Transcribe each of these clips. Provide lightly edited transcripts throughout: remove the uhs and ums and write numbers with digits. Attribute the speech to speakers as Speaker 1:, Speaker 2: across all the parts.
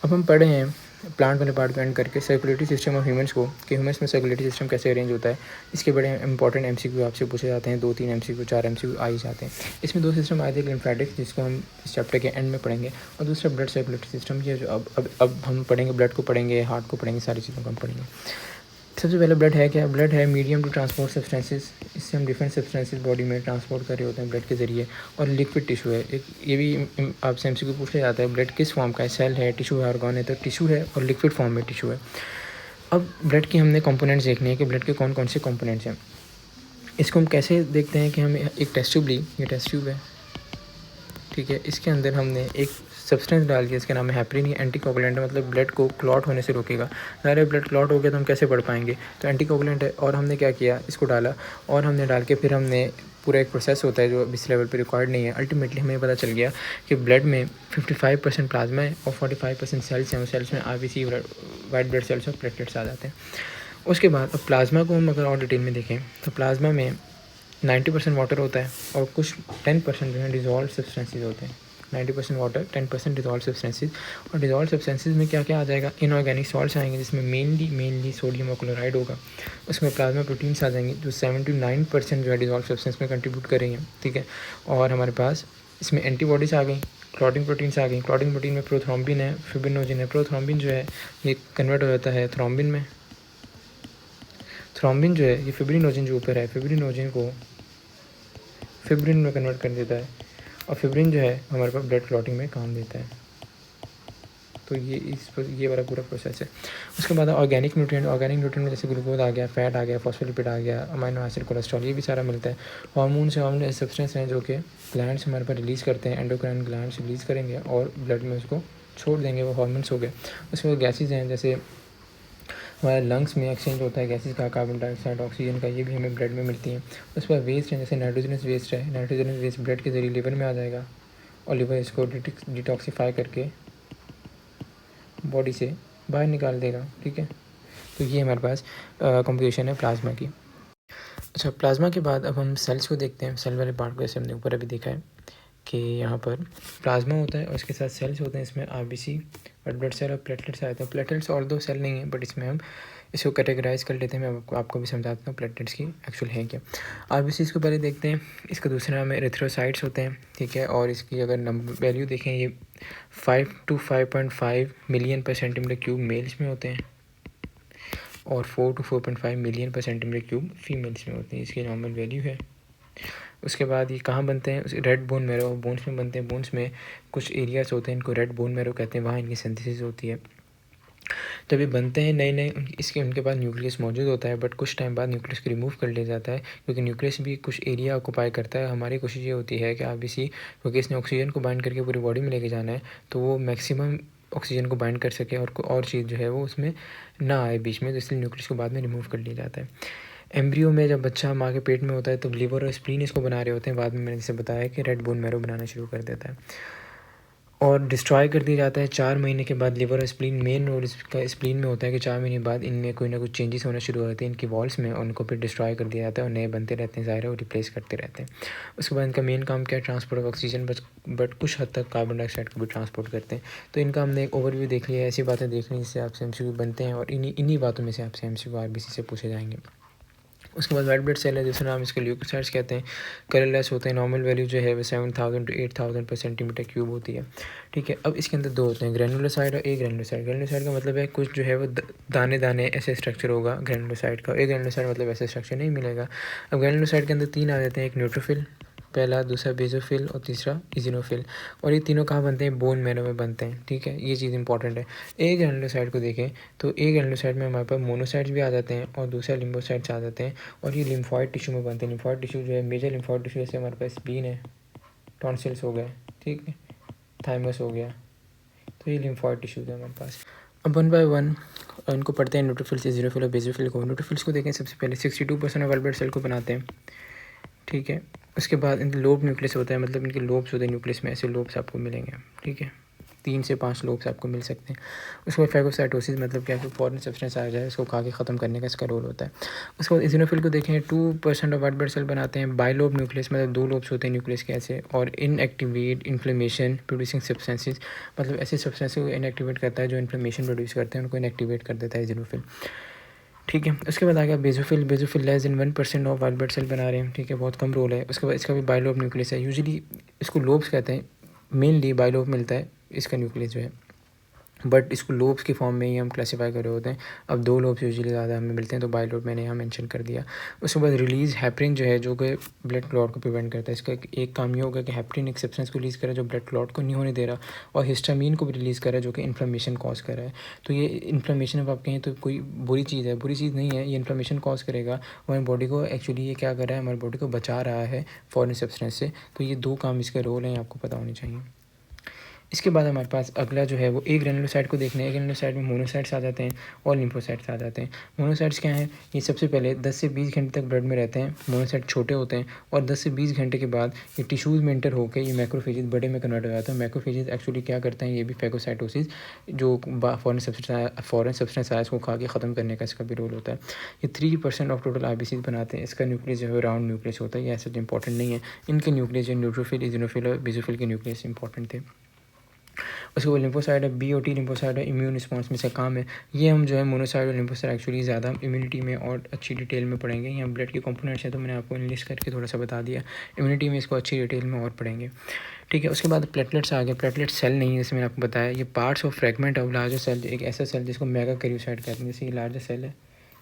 Speaker 1: अब हम पढ़े हैं प्लांट वाले पार्ट को एंड करके सर्कुलेटरी सिस्टम ऑफ ह्यूमंस को, कि ह्यूमंस में सर्कुलेटरी सिस्टम कैसे अरेंज होता है। इसके बड़े इंपॉर्टेंट एमसीक्यू आपसे पूछे जाते हैं, 2-3 एमसीक्यू 4 एमसीक्यू आ ही जाते हैं। इसमें 2 सिस्टम आए थे, लिम्फेटिक्स जिसको हम इस चैप्टर के एंड में पढ़ेंगे, और दूसरा ब्लड सर्कुलेटरी सिस्टम की जो अब हम पढ़ेंगे, ब्लड को पढ़ेंगे, हार्ट को पढ़ेंगे, सारी चीज़ों को हम पढ़ेंगे। सबसे पहले ब्लड है क्या? ब्लड है मीडियम टू ट्रांसपोर्ट सब्सटेंसेस। इससे हम डिफरेंट सब्सटेंसेस बॉडी में ट्रांसपोर्ट कर रहे होते हैं ब्लड के ज़रिए। और लिक्विड टिश्यू है एक, ये भी आपसे एमसीक्यू पूछा जाता है, ब्लड किस फॉर्म का है? सेल है, टिश्यू है, ऑर्गन है? तो टिश्यू है और लिक्विड फॉर्म में टिश्यू है। अब ब्लड की हमने कंपोनेंट्स देखने हैं कि ब्लड के कौन कौन से कंपोनेंट्स हैं। इसको हम कैसे देखते हैं कि हम एक टेस्ट ट्यूब ली, ये टेस्ट ट्यूब है, ठीक है। इसके अंदर हमने एक सब्सटेंस डाल दिया, इसका नाम है हेपरिन। ये एंटीकोगुलेंट है, मतलब ब्लड को क्लॉट होने से रोकेगा। ज़ाहिर है ब्लड क्लॉट हो गया तो हम कैसे पढ़ पाएंगे, तो एंटीकोगुलेंट है। और हमने क्या किया, इसको डाला, और हमने डाल के फिर हमने पूरा एक प्रोसेस होता है जो इस लेवल पे रिक्वायर्ड नहीं है। अल्टीमेटली हमें पता चल गया कि ब्लड में 55% प्लाज्मा है और 45% सेल्स हैं। उस सेल्स में आरबीसी, वाइट ब्लड सेल्स और प्लेटलेट्स आ जाते हैं। उसके बाद अब प्लाज्मा को हम अगर और डिटेल में देखें तो प्लाज्मा में 90% वाटर होता है और कुछ 10% जो है डिज़ोल्व सब्सटेंसेस होते हैं। 90% वाटर, 10% डिज़ोल्व सब्सटेंसेस। और डिज़ोल्व सब्सटेंसेस में क्या क्या आ जाएगा? इनऑर्गेनिक सॉल्ट्स आएंगे, जिसमें मेनली सोडियम और क्लोराइड होगा। उसमें प्लाज्मा प्रोटीन्स आ जाएंगे जो 79% जो है डिज़ोल्व सब्सटेंस में कंट्रीब्यूट करेंगे, ठीक है। और हमारे पास इसमें एंटीबॉडीज़ आ गई, क्लॉटिंग प्रोटीन्स आ गई। क्लॉटिंग प्रोटीन में प्रोथ्रोम्बिन है, फिब्रिनोजिन है। प्रोथ्रोम्बिन जो है ये कन्वर्ट हो जाता है थ्रोम्बिन में। थ्रोम्बिन जो है ये फिब्रिनोजिन जो ऊपर है, फिब्रिनोजिन को फिब्रिन में कन्वर्ट कर देता है, और फिब्रिन जो है हमारे पास ब्लड क्लॉटिंग में काम देता है। तो ये वाला पूरा प्रोसेस है। उसके बाद ऑर्गेनिक न्यूट्रिएंट। ऑर्गेनिक न्यूट्रिएंट में जैसे ग्लूकोज आ गया, फैट आ गया, फॉस्फोलिपिड आ गया, अमाइनो एसिड, कोलेस्ट्रॉल, ये भी सारा मिलता है। हार्मोन सब्सटेंस हैं जो कि ग्लैंड्स हमारे पास रिलीज़ करते हैं, एंडोक्राइन ग्लैंड्स रिलीज़ करेंगे और ब्लड में उसको छोड़ देंगे, वो हार्मोन्स हो गए। उसके बाद गैसेज हैं, जैसे हमारे लंग्स में एक्सचेंज होता है गैसेस का, कार्बन डाइऑक्साइड, ऑक्सीजन का, ये भी हमें ब्लड में मिलती हैं। उसके बाद वेस्ट है, जैसे नाइट्रोजनस वेस्ट है। नाइट्रोजनस वेस्ट ब्लड के ज़रिए लिवर में आ जाएगा और लिवर इसको डिटॉक्सीफाई करके बॉडी से बाहर निकाल देगा, ठीक है। तो ये हमारे पास कंपोजिशन है प्लाज्मा की। अच्छा, प्लाज्मा के बाद अब हम सेल्स को देखते हैं। सेल वाले पार्ट को जैसे हमने ऊपर अभी देखा है कि यहाँ पर प्लाज्मा होता है और इसके साथ सेल्स होते हैं। इसमें आरबीसी, रेड ब्लड सेल और प्लेटलेट्स आते हैं। प्लेटलेट्स और दो सेल नहीं है, बट इसमें हम इसको कैटेगराइज कर लेते हैं। मैं आपको भी समझाता हूँ प्लेटलेट्स की एक्चुअल है क्या। आरबीसी को पहले देखते हैं। इसका दूसरा नाम है एरिथ्रोसाइट्स होते हैं, ठीक है। और इसकी अगर नंबर वैल्यू देखें, ये 5 to 5.5 मिलियन पर सेंटीमीटर क्यूब मेल्स में होते हैं और 4 to 4.5 मिलियन पर सेंटीमीटर क्यूब फीमेल्स में होते हैं। इसकी नॉर्मल वैल्यू है। उसके बाद ये कहाँ बनते हैं? रेड बोन मैरो, बोन्स में बनते हैं। बोन्स में कुछ एरियाज होते हैं, इनको रेड बोन मैरो कहते हैं, वहाँ इनकी सिंथेसिस होती है। जब ये बनते हैं नए नए, उनके पास न्यूक्लियस मौजूद होता है, बट कुछ टाइम बाद न्यूक्लियस को रिमूव कर लिया जाता है, क्योंकि न्यूक्लियस भी कुछ एरिया ऑक्यूपाई करता है। हमारी कोशिश ये होती है कि आरबीसी, क्योंकि इसने ऑक्सीजन को बाइंड करके पूरी बॉडी में लेके जाना है, तो वो मैक्सिमम ऑक्सीजन को बाइंड कर सके और कोई और चीज़ जो है वो उसमें ना आए बीच में, तो इसलिए न्यूक्लियस को बाद में रिमूव कर लिया जाता है। एम्ब्रियो में जब बच्चा माँ के पेट में होता है तो लीवर और स्प्लीन इसको बना रहे होते हैं। बाद में मैंने जैसे बताया कि रेड बोन मैरो बनाना शुरू कर देता है और डिस्ट्रॉय कर दिया जाता है 4 महीने के बाद। लिवर और स्प्लीन, मेन रोल इसका स्प्लीन में होता है कि 4 महीने बाद इनमें कोई ना कुछ चेंजेस होना शुरू हो जाते हैं इनकी वॉल्स में, और उनको फिर डिस्ट्रॉय कर दिया जाता है और नए बनते रहते हैं, ज़ाहिर है, और रिप्लेस करते रहते हैं। उसके बाद इनका मेन काम क्या है? ट्रांसपोर्ट ऑफ ऑक्सीजन, बट कुछ हद तक कार्बन डाइऑक्साइड को भी ट्रांसपोर्ट करते हैं। तो इनका हमने एक ओवरव्यू देख लिया है। ऐसी बातें देख ली जिससे आपसे एमसीक्यू बनते हैं और इन्हीं बातों में से आपसे एमसीक्यू आरबीसी से पूछे जाएंगे। उसके बाद वाइट ब्लड सेल है, दूसरा नाम इसके ल्यूकोसाइट्स कहते हैं। कलरलेस होते हैं। नॉर्मल वैल्यू जो है वो 7000 to 8000 पर सेंटीमीटर क्यूब होती है, ठीक है। अब इसके अंदर दो होते हैं, ग्रेनुलोसाइट और ए ग्रेनुलोसाइट। ग्रेनुलोसाइट का मतलब है कुछ जो है वो दाने दाने ऐसे स्ट्रक्चर होगा ग्रेनुलोसाइट का। ए ग्रेनुलोसाइट मतलब ऐसे स्ट्रक्चर नहीं मिलेगा। अब ग्रेनुलोसाइट के अंदर 3 आ जाते हैं, एक न्यूट्रोफिल पहला, दूसरा बेसोफिल और तीसरा इजिनोफिल। और ये तीनों कहाँ बनते हैं? बोन मैरो में बनते हैं, ठीक है। ये चीज़ इंपॉर्टेंट है। ए ग्रेनुलोसाइट को देखें तो ए ग्रेनुलोसाइट में हमारे पास मोनोसाइट्स भी आ जाते हैं और दूसरा लिम्फोसाइट्स आ जाते हैं, और ये लिम्फॉइड टिश्यू में बनते हैं। लिम्फॉइड टिश्यू जो है मेजर लिम्फॉइड टिश्यू, जैसे हमारे पास स्प्लीन है, टॉन्सिल्स हो गए, ठीक है, थाइमस हो गया, तो ये लिम्फॉइड टिश्यूज है हमारे पास। अब 1 by 1 इनको पढ़ते हैं, न्यूट्रोफिल्स, इजिनोफिल और बेसोफिल को। न्यूट्रोफिल्स को देखें, सबसे पहले 62% ऑफ वाइट ब्लड सेल को बनाते हैं, ठीक है। उसके बाद इनके लोब न्यूक्लियस होता है, मतलब इनके लोब्स होते हैं न्यूक्लियस में, ऐसे लोब्स आपको मिलेंगे, ठीक है। 3 से 5 लोब्स आपको मिल सकते हैं। उसके बाद फैगोसाइटोसिस मतलब क्या है, फॉरेन सब्सटेंस आ जाए उसको खा के ख़त्म करने का इसका रोल होता है। उसके बाद इज़िनोफिल को देखें 2% ऑफ वाइट ब्लड सेल बनाते हैं। बाइलोब न्यूक्लियस मतलब 2 लोब्स होते हैं न्यूक्लियस के ऐसे। और इनएक्टिवेट इन्फ्लेमेशन प्रोड्यूसिंग सब्सटेंसेस मतलब ऐसे सब्सटेंस को इनएक्टिवेट करता है जो इन्फ्लेमेशन प्रोड्यूस करते हैं, उनको इनएक्टिवेट कर देता है इज़िनोफिल। ठीक है, उसके बाद आ गया basophil less than 1% of white blood cell बना रहे हैं। ठीक है, बहुत कम रोल है। उसके बाद इसका भी बाइलोब न्यूक्लियस है। यूजुअली इसको लोब्स कहते हैं, मेनली बाइलोब मिलता है इसका न्यूक्लियस जो है, बट इसको लोब्स की फॉर्म में ही हम क्लासीफाई कर रहे होते हैं। अब 2 लोब्स यूजुअली ज़्यादा हमें मिलते हैं, तो बाइलोब मैंने यहाँ मेंशन कर दिया। उसके बाद रिलीज़ हेपरिन जो है, जो कि ब्लड क्लॉट को प्रिवेंट करता है। इसका एक काम ये होगा कि हेपरिन एक सब्सटेंस को रिलीज़ करे जो ब्लड क्लॉट को नहीं होने दे रहा, और हिस्टामीन को भी रिलीज़ करे जो कि इन्फ्लेमेशन कॉज कर रहा है। तो ये इन्फ्लेमेशन अब आप कहें तो कोई बुरी चीज़ है, बुरी चीज़ नहीं है, ये इन्फ्लेमेशन कॉज करेगा। हमारी बॉडी को एक्चुअली ये क्या कर रहा है, हमारी बॉडी को बचा रहा है फॉरेन सब्सटेंस से। तो ये 2 काम इसके रोल हैं, आपको पता होने चाहिए। इसके बाद हमारे पास अगला जो है वो एक ग्रेनुलोसाइट को देखना है। ग्रेनुलोसाइट में मोनोसाइट्स आ जाते हैं और लिम्फोसाइट्स आ जाते हैं। मोनोसाइट्स क्या हैं, ये सबसे पहले 10 से 20 घंटे तक ब्लड में रहते हैं। मोनोसाइट छोटे होते हैं और 10 से 20 घंटे के बाद ये टिश्यूज़ में एंटर होकर ये मैक्रोफेजेस बड़े में कन्वर्ट हो जाते हैं। मैक्रोफेजेस एक्चुअली क्या करते हैं, ये भी फैगोसाइटोसिस जो फॉरेन सब्सटेंस आया उसको खा के ख़त्म करने का इसका भी रोल होता है। ये 3% ऑफ टोटल आरबीसी बनाते हैं। इसका न्यूक्लियस जो है राउंड न्यूक्लियस होता है, ये ऐसा इंपॉर्टेंट नहीं है। इनके न्यूक्लियस जो न्यूट्रोफिल इज़िनोफिल और बेसोफिल के न्यूक्लियस इंपॉर्टेंट थे। उसके बाद लिम्फोसाइट है, BOT लिम्फोसाइट है, इम्यून रिस्पॉन्स में से काम है। ये हम जो है मोनोसाइट और लिम्फोसाइट एक्चुअली ज़्यादा इम्यूनिटी में और अच्छी डिटेल में पढ़ेंगे। यहाँ ब्लड के कंपोनेंट्स हैं तो मैंने आपको लिस्ट करके थोड़ा सा बता दिया। इम्यूनिटी में इसको अच्छी डिटेल में और पढ़ेंगे। ठीक है, उसके बाद प्लेटलेट्स आ गए। प्लेटलेट सेल नहीं है, जैसे मैंने आपको बताया, ये parts of fragment of larger cell, एक ऐसा सेल जिसको मेगाकैरियोसाइट कहते हैं। जैसे ये लार्जर सेल है,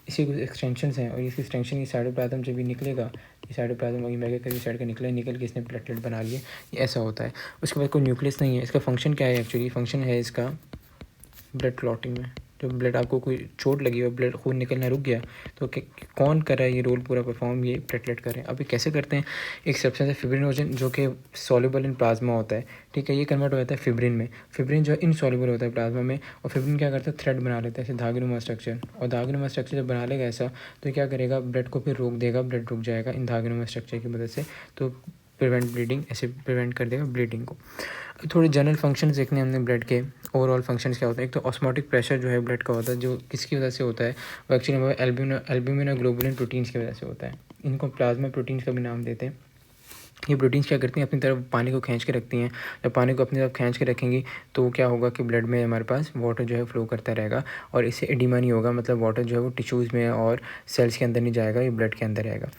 Speaker 1: इसी कुछ एक्सटेंशंस हैं और इसकी एक्सटेंशन ये साइटोप्लाज्म जब भी निकलेगा, ये साइटोप्लाज्म वही मेगाकैरियोसाइट का निकल के इसने प्लेटलेट बना लिए, ये ऐसा होता है। उसके बाद कोई न्यूक्लियस नहीं है। इसका फंक्शन क्या है, एक्चुअली फंक्शन है इसका ब्लड क्लॉटिंग में। जब ब्लड आपको कोई चोट लगी और ब्लड खून निकलना रुक गया तो कौन कर रहा है ये रोल पूरा परफॉर्म, ये प्लेटलेट कर रहे हैं। अब ये कैसे करते हैं, एक सब्सटेंस है फिब्रिनोजन जो कि सॉल्युबल इन प्लाज्मा होता है। ठीक है, ये कन्वर्ट हो जाता है फिब्रिन में। फिब्रिन जो है इनसॉल्युबल होता है प्लाज्मा में, और फिब्रिन क्या करता है, थ्रेड बना लेता है ऐसे धागेनुमा स्ट्रक्चर। और धागेनुमा स्ट्रक्चर जब बना लेगा ऐसा तो क्या करेगा, ब्लड को फिर रोक देगा, ब्लड रुक जाएगा इन धागेनुमा स्ट्रक्चर की मदद से। तो प्रिवेंट ब्लीडिंग, ऐसे प्रिवेंट कर देगा ब्लीडिंग को। थोड़े जनरल फंक्शंस देखने हमने ब्लड के। ओवरऑल फंक्शंस क्या होते हैं, एक तो ऑस्मोटिक प्रेशर जो है ब्लड का होता है, जो किसकी वजह से होता है, वो एक्चुअली हमारे एल्ब्यूमिन और ग्लोबुलिन प्रोटीन्स की वजह से होता है। इनको प्लाज्मा प्रोटीन्स का भी नाम देते हैं। ये प्रोटीन्स क्या करती हैं, अपनी तरफ पानी को खींच के रखती हैं। जब पानी को अपनी तरफ खींच के रखेंगी तो क्या होगा कि ब्लड में हमारे पास वाटर जो है फ्लो करता रहेगा, और इससे एडिमा नहीं होगा, मतलब वाटर जो है वो टिश्यूज़ में और सेल्स के अंदर नहीं जाएगा, ये ब्लड के अंदर रहेगा।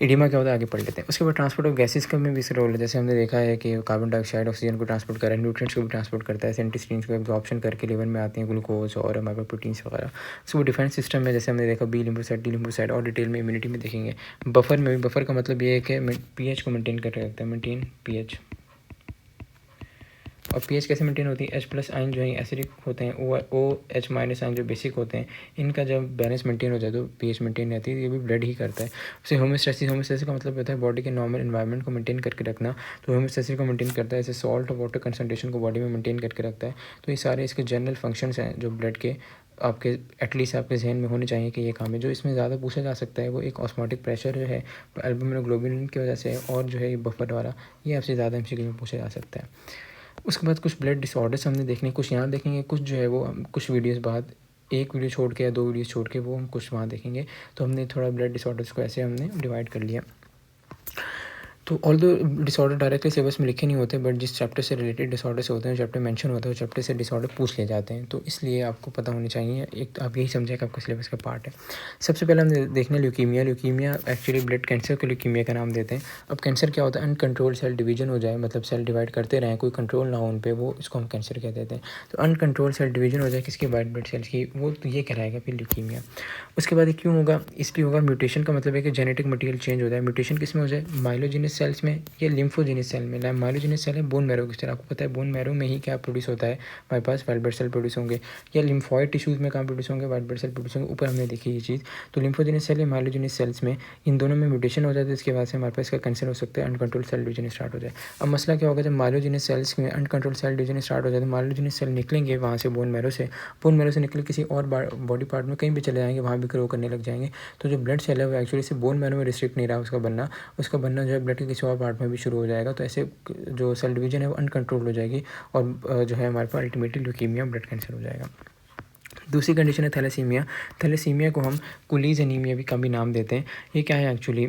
Speaker 1: एडिमा क्या होता है आगे पढ़ लेते हैं। उसके बाद ट्रांसपोर्ट ऑफ गैसेस का में भी इसका रोल है। जैसे हमने देखा है कि कार्बन डाइऑक्साइड ऑक्सीजन को ट्रांसपोर्ट कर रहा है, न्यूट्रिएंट्स को भी ट्रांसपोर्ट करता है, सेंटिस्टीन्स को एब्जॉर्प्शन करके लिवर में आती हैं ग्लूकोज और हमारे प्रोटीन्स वगैरह। उसके बाद डिफेंस सिस्टम में जैसे हमने देखा बी लिम्फोसाइट, टी लिम्फोसाइट, और डिटेल में इम्यूनिटी में देखेंगे। बफर में भी, बफर का मतलब ये है कि pH को मेंटेन करके रखता है, मेंटेन pH। और pH कैसे मेंटेन होती है, H+ आयन जो है एसिडिक होते हैं, OH- आयन जो बेसिक होते हैं, इनका जब बैलेंस मेंटेन हो जाए तो pH मेंटेन रहती है। ये भी ब्लड ही करता है। उससे होमोस्टैसिस का मतलब होता है बॉडी के नॉर्मल एनवायरनमेंट को मेंटेन करके रखना। तो होमोस्टैसिस को मेंटेन करता है, जैसे सॉल्ट और वाटर कंसनट्रेशन को बॉडी में मेंटेन करके रखता है। तो ये सारे इसके जनरल फंक्शंस हैं जो ब्लड के आपके एटलीस्ट आपके जहन में होने चाहिए कि ये काम है। जो इसमें ज़्यादा पूछा जा सकता है वो एक ऑस्मोटिक प्रेशर जो है एल्ब्यूमिन और ग्लोबुलिन की वजह से, और जो है ये बफर वाला, ये आपसे ज़्यादा MCQ में पूछा जा सकता है। उसके बाद कुछ ब्लड डिसऑर्डर्स हमने देखने, कुछ यहाँ देखेंगे, कुछ जो है वो हम कुछ वीडियोस बाद, एक वीडियो छोड़ के या 2 वीडियोस छोड़ के वो हम कुछ वहाँ देखेंगे। तो हमने थोड़ा ब्लड डिसऑर्डर्स को ऐसे हमने डिवाइड कर लिया। तो ऑल्दो डिसऑर्डर डायरेक्टली सिलेबस में लिखे नहीं होते, बट जिस चैप्टर से रिलेटेड डिसऑर्डर्स होते हैं, चैप्टर मेंशन होता है, वो चैप्टर से डिसऑर्डर पूछ लिए जाते हैं। तो इसलिए आपको पता होनी चाहिए, एक तो आप यही समझें कि आपका सिलेबस का पार्ट है। सबसे पहले हम देखने leukaemia. Leukaemia actually blood cancer को ल्यूकीमिया का नाम देते हैं। अब कैंसर क्या होता है, अनकंट्रोल सेल डिवीजन हो जाए, मतलब सेल डिवाइड करते रहें, कोई कंट्रोल ना हो उन पर, वो इसको हम कैंसर कह देते हैं। तो अनकंट्रोल सेल डिवीजन हो जाए किसकी, वाइट ब्लड सेल्स की, वो तो ये कहलाएगा फिर ल्यूकीमिया। उसके बाद क्यों होगा, इसलिए होगा म्यूटेशन का मतलब है कि जेनेटिक मटेरियल चेंज हो जाए। म्यूटेशन किस में हो जाए, माइलोजेनस सेल्स में या लिम्फोजेनस सेल में। माइलोजेनस सेल है बोन मैरो की तरह, आपको पता है बोन मैरो में ही क्या प्रोड्यूस होता है, हमारे पास वाइट ब्लड सेल प्रोड्यूस होंगे, या लिम्फॉइड टिश्यूज़ में कहाँ प्रोड्यूस होंगे, वाइट ब्लड सेल प्रोड्यूस होंगे। ऊपर हमने देखी ये चीज़। तो लिम्फोजेनस सेल या माइलोजेनस सेल्स में, इन दोनों में म्यूटेशन हो जाता है, इसके बाद से हमारे पास इसका कैंसर हो सकता है, अनकंट्रोल सेल डिवीजन स्टार्ट हो जाए। अब मसला क्या होगा, जब माइलोजेनस सेल्स में अनकंट्रोल सेल डिवीजन स्टार्ट हो जाए तो माइलोजेनस सेल निकलेंगे वहाँ से बोन मैरो से निकल किसी और बॉडी पार्ट में कहीं भी चले जाएंगे, वहाँ भी ग्रो करने लग जाएंगे। तो जो ब्लड सेल है वो एक्चुअली से बोन मैरो में रिस्ट्रिक्ट नहीं रहा उसका बनना जो है ब्लड के किसी और पार्ट में भी शुरू हो जाएगा, तो ऐसे जो सेल डिवीजन है वो अनकंट्रोल हो जाएगी और जो है हमारे पास अल्टीमेटली ल्यूकीमिया, ब्लड कैंसर हो जाएगा। दूसरी कंडीशन है थैलेसीमिया। थैलेसीमिया को हम कुलीज एनीमिया भी का भी नाम देते हैं। ये क्या है एक्चुअली,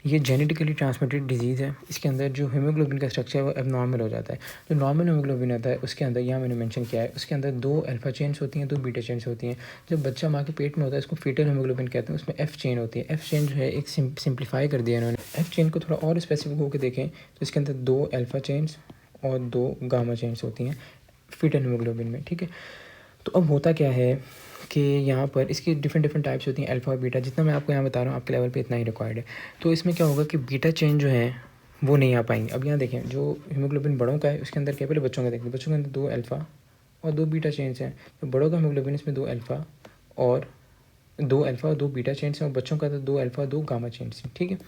Speaker 1: ये जेनेटिकली ट्रांसमिटेड डिजीज़ है। इसके अंदर जो हीमोग्लोबिन का स्ट्रक्चर है वो एबनॉर्मल हो जाता है। जो नॉर्मल हीमोग्लोबिन होता है उसके अंदर, यहाँ मैंने मेंशन किया है, उसके अंदर 2 अल्फा चेन्स होती हैं, 2 बीटा चेन्स होती हैं। जब बच्चा माँ के पेट में होता है इसको फीटल हीमोग्लोबिन कहते हैं, उसमें एफ चेन होती है। एफ चेन जो है एक सिंप्लीफाई कर दिया इन्होंने। एफ चेन को थोड़ा और स्पेसिफिक होकर देखें तो इसके अंदर 2 अल्फा चेन्स और 2 गामा चेन्स होती हैं फीटल हीमोग्लोबिन में, ठीक है। तो अब होता क्या है कि यहाँ पर इसकी डिफरेंट टाइप्स होती हैं, अल्फ़ा और बीटा। जितना मैं आपको यहाँ बता रहा हूँ आपके लेवल पे इतना ही रिक्वायर्ड है। तो इसमें क्या होगा कि बीटा चेन जो है वो नहीं आ पाएंगे। अब यहाँ देखें, जो हीमोग्लोबिन बड़ों का है उसके अंदर क्या, पहले बच्चों का देखते हैं, बच्चों के अंदर 2 अल्फ़ा और 2 बीटा चेन्स हैं। तो बड़ों का हीमोग्लोबिन इसमें 2 अल्फ़ा और 2 बीटा चेन्स हैं, और बच्चों का तो 2 अल्फ़ा 2 गामा चेन्स हैं, ठीक है।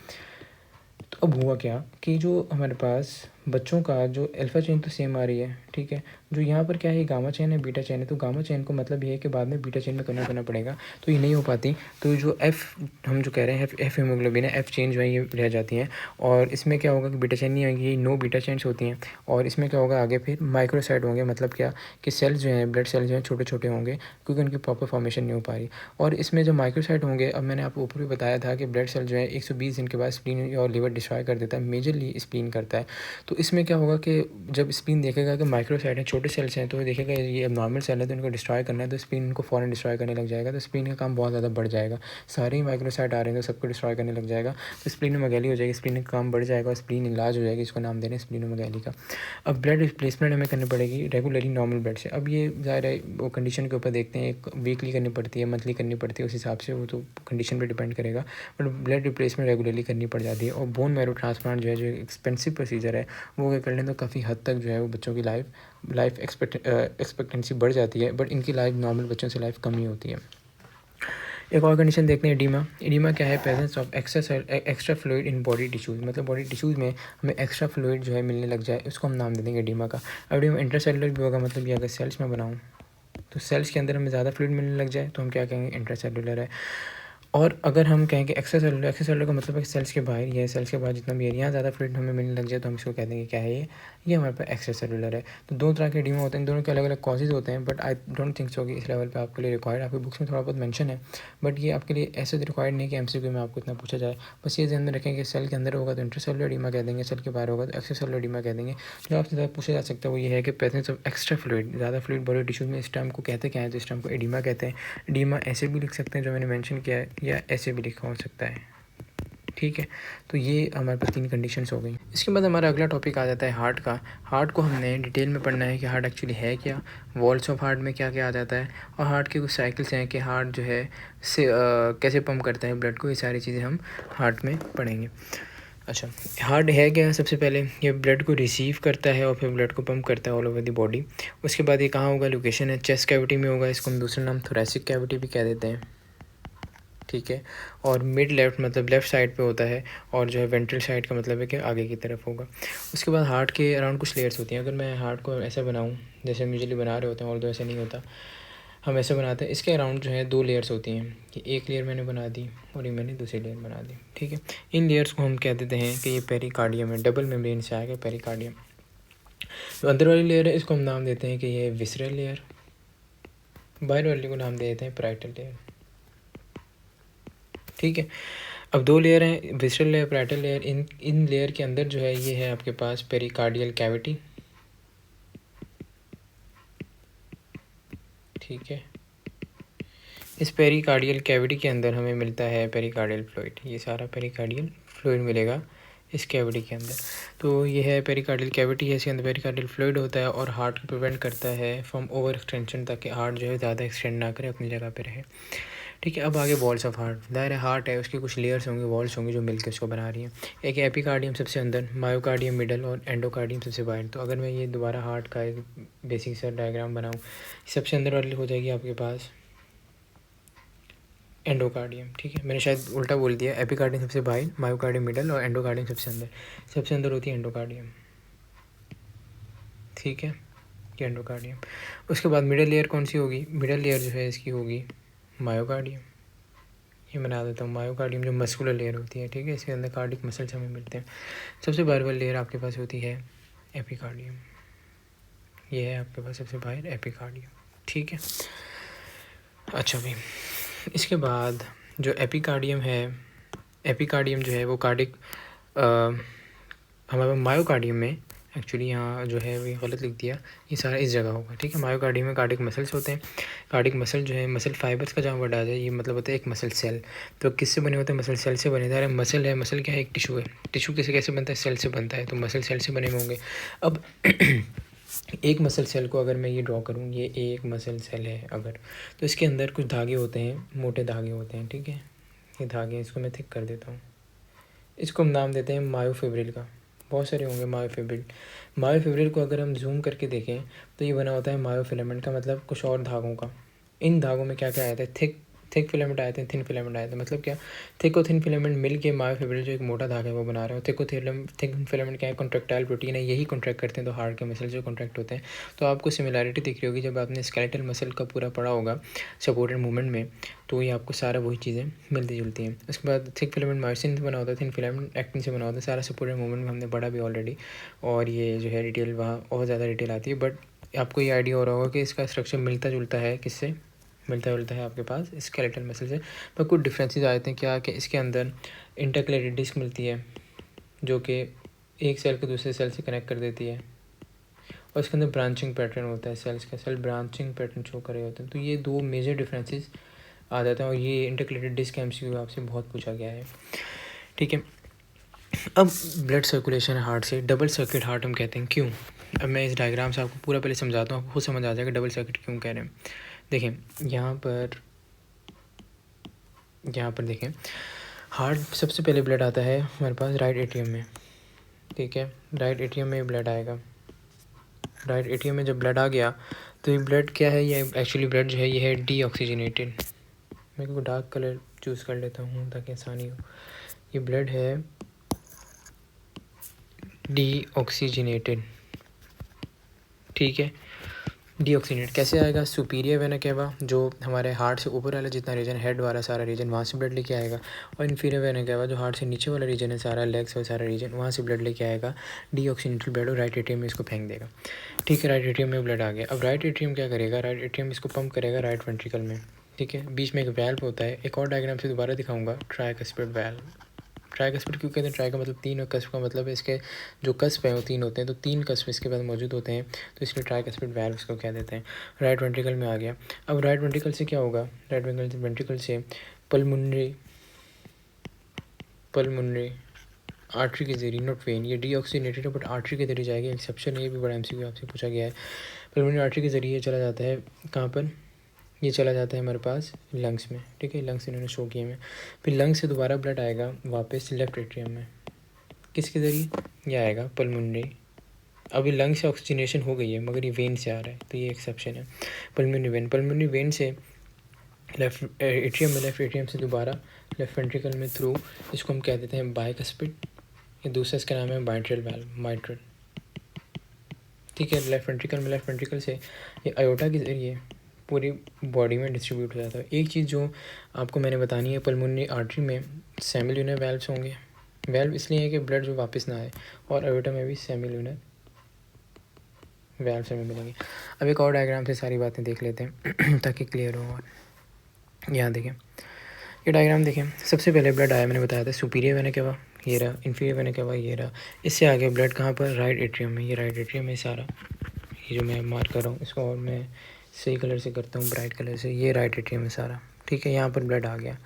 Speaker 1: तो अब हुआ क्या कि जो हमारे पास बच्चों का जो अल्फ़ा चेन तो सेम आ रही है, ठीक है। जो यहाँ पर क्या है, गामा चेन है, बीटा चेन है। तो गामा चेन को मतलब ये है कि बाद में बीटा चेन में कन्वर्ट करना पड़ेगा, तो ये नहीं हो पाती। तो जो हम जो कह रहे हैं एफ हीमोग्लोबिन है, एफ चेन जो है ये रह जाती हैं। और इसमें क्या होगा कि बीटा चेन नहीं आएंगी, नो बीटा चेन्स होती हैं। और इसमें क्या होगा आगे फिर माइक्रोसाइट होंगे, मतलब क्या कि सेल्स जो हैं, ब्लड सेल्स जो हैं छोटे छोटे होंगे, क्योंकि उनकी प्रॉपर फॉर्मेशन नहीं हो पा रही। और इसमें जो माइक्रोसाइट होंगे, अब मैंने आपको ऊपर भी बताया था कि ब्लड सेल जो है 120 दिन के बाद स्प्लीन और लिवर डिस्ट्रॉय कर देता है, मेजरली स्प्लीन करता है। तो इसमें क्या होगा कि जब स्प्लीन देखेगा कि माइक्रोसाइट हैं, छोटे सेल्स हैं, तो देखेगा ये एबनॉर्मल सेल है, तो इनको डिस्ट्रॉय करना है, तो स्प्लीन इनको फ़ौरन डिस्ट्रॉय करने लग जाएगा। तो स्प्लीन का काम बहुत ज़्यादा बढ़ जाएगा। सारे ही माइक्रोसाइट आ रहे हैं तो सबको डिस्ट्रॉय करने लग जाएगा, तो स्प्लीनोमेगाली हो जाएगी, स्प्लीन का काम बढ़ जाएगा और स्प्लीन इलाज हो जाएगी। इसको नाम देने स्प्लीनोमेगाली का। अब ब्लड रिप्लेसमेंट हमें करनी पड़ेगी रेगुलरली नॉर्मल ब्लड से। अब ये ज़ाहिर है वो कंडीशन के ऊपर देखते हैं, एक वीकली करनी पड़ती है, मंथली करनी पड़ती है, उस हिसाब से वो तो कंडीशन पर डिपेंड करेगा। बट ब्लड रिप्लेसमेंट रेगुलरली करनी पड़ जाती है। और बोन मैरो ट्रांसप्लांट जो है, जो एक्सपेंसिव प्रोसीजर है, वो अगर कर लें तो काफ़ी हद तक जो है वो बच्चों की लाइफ एक्सपेक्टेंसी बढ़ जाती है। बट इनकी लाइफ नॉर्मल बच्चों से लाइफ कम ही होती है। एक और कंडीशन देखते हैं, एडीमा। एडीमा क्या है, presence of extra fluid in body tissues, मतलब बॉडी टिश्यूज़ में हमें एक्स्ट्रा फ्लूइड जो है मिलने लग जाए, उसको हम नाम दे देंगे एडीमा का। अब एडीमा इंटरसेलुलर भी होगा, मतलब ये अगर सेल्स में बनाऊँ तो सेल्स के अंदर हमें ज़्यादा फ्लूइड मिलने लग जाए तो हम क्या कहेंगे, इंटरसेलुलर है। और अगर हम कहें कि एक्स्ट्रा सेलुलर का मतलब है सेल्स के बाहर, या सेल्स के बाहर जितना भी एरिया ज़्यादा फ्लूइड हमें मिलने लग जाए तो हम इसको कह देंगे क्या है, ये हमारे पास एक्स्ट्रा सेलुलर है। तो 2 तरह के एडीमा होते हैं, दोनों के अलग अलग कॉजेज़ होते हैं। But I don't think so कि इस लेवल पे आपके लिए रिक्वायर्ड, आपकी बुक्स में थोड़ा बहुत मेंशन है, बट ये आपके लिए ऐसे रिक्वायर्ड नहीं कि एमसीक्यू में आपको इतना पूछा जाए। बस ये ध्यान में रखें कि सेल के अंदर होगा तो इंटरसेलुलर एडीमा कह देंगे, सेल के बाहर होगा तो एक्स्ट्रा सेलुलर एडीमा कह देंगे। जो आपसे ज़्यादा पूछा जा सकता है वो ये है कि प्रेजेंस ऑफ एक्स्ट्रा फ्लूइड, ज़्यादा फ्लूइड बॉडी टिश्यूज में, इस टाइम को कहते क्या है, तो इस टाइम को एडीमा कहते हैं। एडीमा ऐसे भी लिख सकते हैं जो मैंने मेंशन किया है, या ऐसे भी लिखा हो सकता है, ठीक है। तो ये हमारे पास 3 कंडीशंस हो गई। इसके बाद हमारा अगला टॉपिक आ जाता है हार्ट का। हार्ट को हमने डिटेल में पढ़ना है कि हार्ट एक्चुअली है क्या, वॉल्स ऑफ हार्ट में क्या क्या आ जाता है, और हार्ट के कुछ साइकिल्स हैं कि हार्ट जो है से कैसे पंप करता है ब्लड को, ये सारी चीज़ें हम हार्ट में पढ़ेंगे। अच्छा, हार्ट है क्या, सबसे पहले ये ब्लड को रिसीव करता है और फिर ब्लड को पंप करता है ऑल ओवर द बॉडी। उसके बाद ये कहाँ होगा, लोकेशन है चेस्ट कैविटी में होगा, इसको हम दूसरा नाम थोरेसिक कैविटी भी कह देते हैं, ठीक है। और मिड लेफ्ट मतलब लेफ़्ट साइड पे होता है, और जो है वेंट्रल साइड का मतलब है कि आगे की तरफ होगा। उसके बाद हार्ट के अराउंड कुछ लेयर्स होती हैं। अगर मैं हार्ट को ऐसा बनाऊँ जैसे हम यूजुअली बना रहे होते हैं, और तो ऐसा नहीं होता, हम ऐसे बनाते हैं, इसके अराउंड जो है 2 लेयर्स होती हैं। कि एक लेयर मैंने बना दी और ये मैंने दूसरी लेयर बना दी, ठीक है। इन लेयर्स को हम कह देते हैं कि ये पेरिकार्डियम है, डबल मेम्ब्रेन से आएगा पेरिकार्डियम। जो अंदर वाली लेयर है इसको हम नाम देते हैं कि ये विसरल लेयर, बाहर वाली को नाम दे देते हैं पैराइटल लेयर, ठीक है। अब 2 लेयर हैं, visceral layer, parietal layer. In layer के अंदर जो है ये है आपके पास पेरिकार्डियल कैविटी, ठीक है। इस पेरिकार्डियल कैविटी के अंदर हमें मिलता है पेरिकार्डियल फ्लूइड, ये सारा पेरिकार्डियल फ्लूइड मिलेगा इस कैविटी के अंदर। तो ये है पेरिकार्डियल कैविटी है, इसके अंदर पेरिकार्डियल फ्लूइड होता है और हार्ट को प्रिवेंट करता है फ्रॉम ओवर एक्सटेंशन, ताकि हार्ट जो है ज़्यादा एक्सटेंड ना करे, अपनी जगह पे रहे, ठीक है। अब आगे वॉल्स ऑफ हार्ट। दायरे हार्ट है, उसके कुछ लेयर्स होंगे, वॉल्स होंगी जो मिलकर उसको बना रही हैं। एक एपिकार्डियम सबसे अंदर, मायोकार्डियम मिडल और एंडोकार्डियम सबसे बाहर। तो अगर मैं ये दोबारा हार्ट का एक बेसिक सा डायग्राम बनाऊँ, सबसे अंदर वाली हो जाएगी आपके पास एंडोकार्डियम, ठीक है। मैंने शायद उल्टा बोल दिया, एपिकार्डियम सबसे बाहर, मायोकार्डियम मिडल और एंडोकार्डियम सबसे अंदर। सबसे अंदर होती है एंडोकार्डियम, ठीक है, ये एंडोकार्डियम। उसके बाद मिडल लेयर कौन सी होगी, मिडल लेयर जो है इसकी होगी मायोकार्डियम, ये बना देता हूँ। मायोकार्डियम जो मस्कुलर लेयर होती है, ठीक है, इसके अंदर कार्डिक मसल्स हमें मिलते हैं। सबसे बाहर वाली लेयर आपके पास होती है एपिकार्डियम। ये है आपके पास सबसे बाहर एपिकार्डियम, ठीक है। अच्छा भाई, इसके बाद जो एपिकार्डियम है, एपिकार्डियम जो है वो कार्डिक हमारे मायोकार्डियम में एक्चुअली यहाँ जो है वो गलत लिख दिया, ये सारा इस जगह होगा, ठीक है। मायोकार्डियम में कार्डिक मसल्स होते हैं। कार्डिक मसल जो है मसल फाइबर्स का जहाँ वर्ड आ जाए, ये मतलब होता है एक मसल सेल। तो किससे बने होते हैं? मसल सेल से बने। अरे मसल है, मसल क्या है? एक टिश्यू है। टिश्यू किसे कैसे बनता है? सेल से बनता है, तो मसल सेल से बने होंगे। अब एक मसल सेल को अगर मैं ये ड्रॉ करूँ, ये एक मसल सेल है अगर, तो इसके अंदर कुछ धागे होते हैं, मोटे धागे होते हैं, ठीक है। ये धागे, इसको मैं थिक कर देता हूँ। इसको हम नाम देते हैं मायोफिब्रिल का। बहुत सारे होंगे मायोफिब्रिल। मायोफिब्रिल को अगर हम जूम करके देखें तो ये बना होता है मायोफिलामेंट का, मतलब कुछ और धागों का। इन धागों में क्या क्या आया था? थिक फिलामेंट आए थे, थिन फिलामेंट आए थे। मतलब क्या? थिक और थिन फिलामेंट मिल के मायोफिब्रिल जो एक मोटा धागा है वो बना रहे हो। थिक और थिन फिलामेंट क्या है? कॉन्ट्रेक्टाइल प्रोटीन है, यही कॉन्ट्रैक्ट करते हैं, तो हार्ट के मसल जो कॉन्ट्रैक्ट होते हैं। तो आपको सिमिलैरिटी दिख रही होगी जब आपने स्केलेटल मसल का पूरा पढ़ा होगा सपोर्टेड मूवमेंट में, तो ये आपको सारा वही चीज़ें मिलती जुलती हैं। उसके बाद थिक फिलामेंट मायोसिन से बना होता है, थिन फिलामेंट एक्टिन से बना होता है। सारा सपोर्टेड मूवमेंट में हमने पढ़ा भी ऑलरेडी, और ये जो है डिटेल वहाँ और ज़्यादा डिटेल आती है, बट आपको ये आइडिया हो रहा होगा कि इसका स्ट्रक्चर मिलता जुलता है। किससे मिलता जुलता है? आपके पास स्केलेटल मसल से। पर कुछ डिफरेंसेस आते हैं क्या, कि इसके अंदर इंटरकलेटेड डिस्क मिलती है जो कि एक सेल को दूसरे सेल से कनेक्ट कर देती है, और इसके अंदर ब्रांचिंग पैटर्न होता है, सेल्स का सेल ब्रांचिंग पैटर्न शो कर रहे होते हैं। तो ये दो मेजर डिफरेंसेस आ जाते हैं, और ये इंटरकलेटेड डिस्क एमसीक्यू आपसे बहुत पूछा गया है, ठीक है। अब ब्लड सर्कुलेशन हार्ट से, डबल सर्किट हार्ट हम कहते हैं, क्यों? अब मैं इस डायग्राम से आपको पूरा पहले समझाता हूँ, आपको खुद समझ आ जाएगा डबल सर्किट क्यों कह रहे हैं। देखें यहाँ पर देखें, हार्ट सबसे पहले ब्लड आता है हमारे पास राइट एट्रियम में, ठीक है। राइट एट्रियम में ब्लड आएगा। राइट एट्रियम में जब ब्लड आ गया तो ये ब्लड क्या है? ये एक्चुअली ब्लड जो है ये है डीऑक्सीजनेटेड। मैं को डार्क कलर चूज़ कर लेता हूँ ताकि आसानी हो। ये ब्लड है डीऑक्सीजनेटेड, ठीक है। डीऑक्सीजनेट कैसे आएगा? सुपीरियर वेना केवा, जो हमारे हार्ट से ऊपर वाला जितना रीजन, हेड वाला सारा रीजन, वहाँ से ब्लड लेके आएगा। और इन्फीरियर वेना केवा, जो हार्ट से नीचे वाला रीजन है सारा, लेग्स और सारा रीजन, वहाँ से ब्लड लेके आएगा डीऑक्सीजनेटेड ब्लड, और राइट एट्रियम में इसको फेंक देगा, ठीक है। राइट एट्रियम में ब्लड आ गया। अब राइट एट्रियम क्या करेगा? राइट एट्रियम इसको पंप करेगा राइट वेंट्रिकल में, ठीक है। बीच में एक वैल्व होता है, एक और डायग्राम से दोबारा दिखाऊंगा, ट्राइकस्पिड वैल्व। ट्राइकस्पिड क्यों कहते हैं? ट्राई का मतलब तीन, और कस्प का मतलब है इसके जो कस्प हैं वो तीन होते हैं, तो तीन कस्प इसके पास मौजूद होते हैं, तो इसलिए ट्राइकस्पिड वैल्व इसको कह देते हैं। राइट वेंट्रिकल में आ गया। अब राइट वेंट्रिकल से क्या होगा? राइट वेंट्रिकल से पल्मोनरी आर्टरी के जरिए, नॉट वेन, ये डीऑक्सीनेटेड है बट आर्टरी के जरिए जाएगी, एक्सेप्शन है, ये भी बड़ा एमसीक्यू आपसे पूछा गया है। पल्मोनरी आर्टरी के जरिए चला जाता है कहाँ पर? ये चला जाता है हमारे पास लंग्स में, ठीक है। लंग्स इन्होंने शो किए में, फिर लंग्स से दोबारा ब्लड आएगा वापस लेफ्ट एट्रियम में, किसके ज़रिए? ये आएगा पल्मोनरी। अभी लंग से ऑक्सीजनेशन हो गई है मगर ये वेन से आ रहा है, तो ये एक्सेप्शन है। पल्मोनरी वेन से लेफ्ट एट्रियम में, लेफ्ट एट्रियम से दोबारा लेफ्ट वेंट्रिकल में थ्रू, इसको हम कह देते हैं बाइकस्पिड। ये दूसरा इसका नाम है माइट्रल वैल्व, माइट्रल, ठीक है। लेफ्ट वेंट्रिकल से ये अयोटा के ज़रिए पूरी बॉडी में डिस्ट्रीब्यूट हो जाता है। एक चीज़ जो आपको मैंने बतानी है, पल्मोनरी आर्टरी में सेमिल्यूनर वैल्व्स होंगे। वैल्व इसलिए है कि ब्लड जो वापस ना आए, और अयोटा में भी सेमिल्यूनर वैल्व हमें मिलेंगे। अब एक और डायग्राम से सारी बातें देख लेते हैं ताकि क्लियर हो। और यहाँ देखें, ये डायग्राम देखें, सबसे पहले ब्लड आया, मैंने बताया था सुपीरियर वेना केवा, ये रहा। इन्फीरियर वेना केवा, ये रहा। इससे आगे ब्लड कहाँ पर? राइट एट्रियम में। ये राइट एट्रियम में सारा, ये जो मैं मार्क कर रहा हूँ इसको, और मैं सही कलर से करता हूँ, ब्राइट कलर से, ये राइट एट्रियम में सारा, ठीक है। यहाँ पर ब्लड आ गया।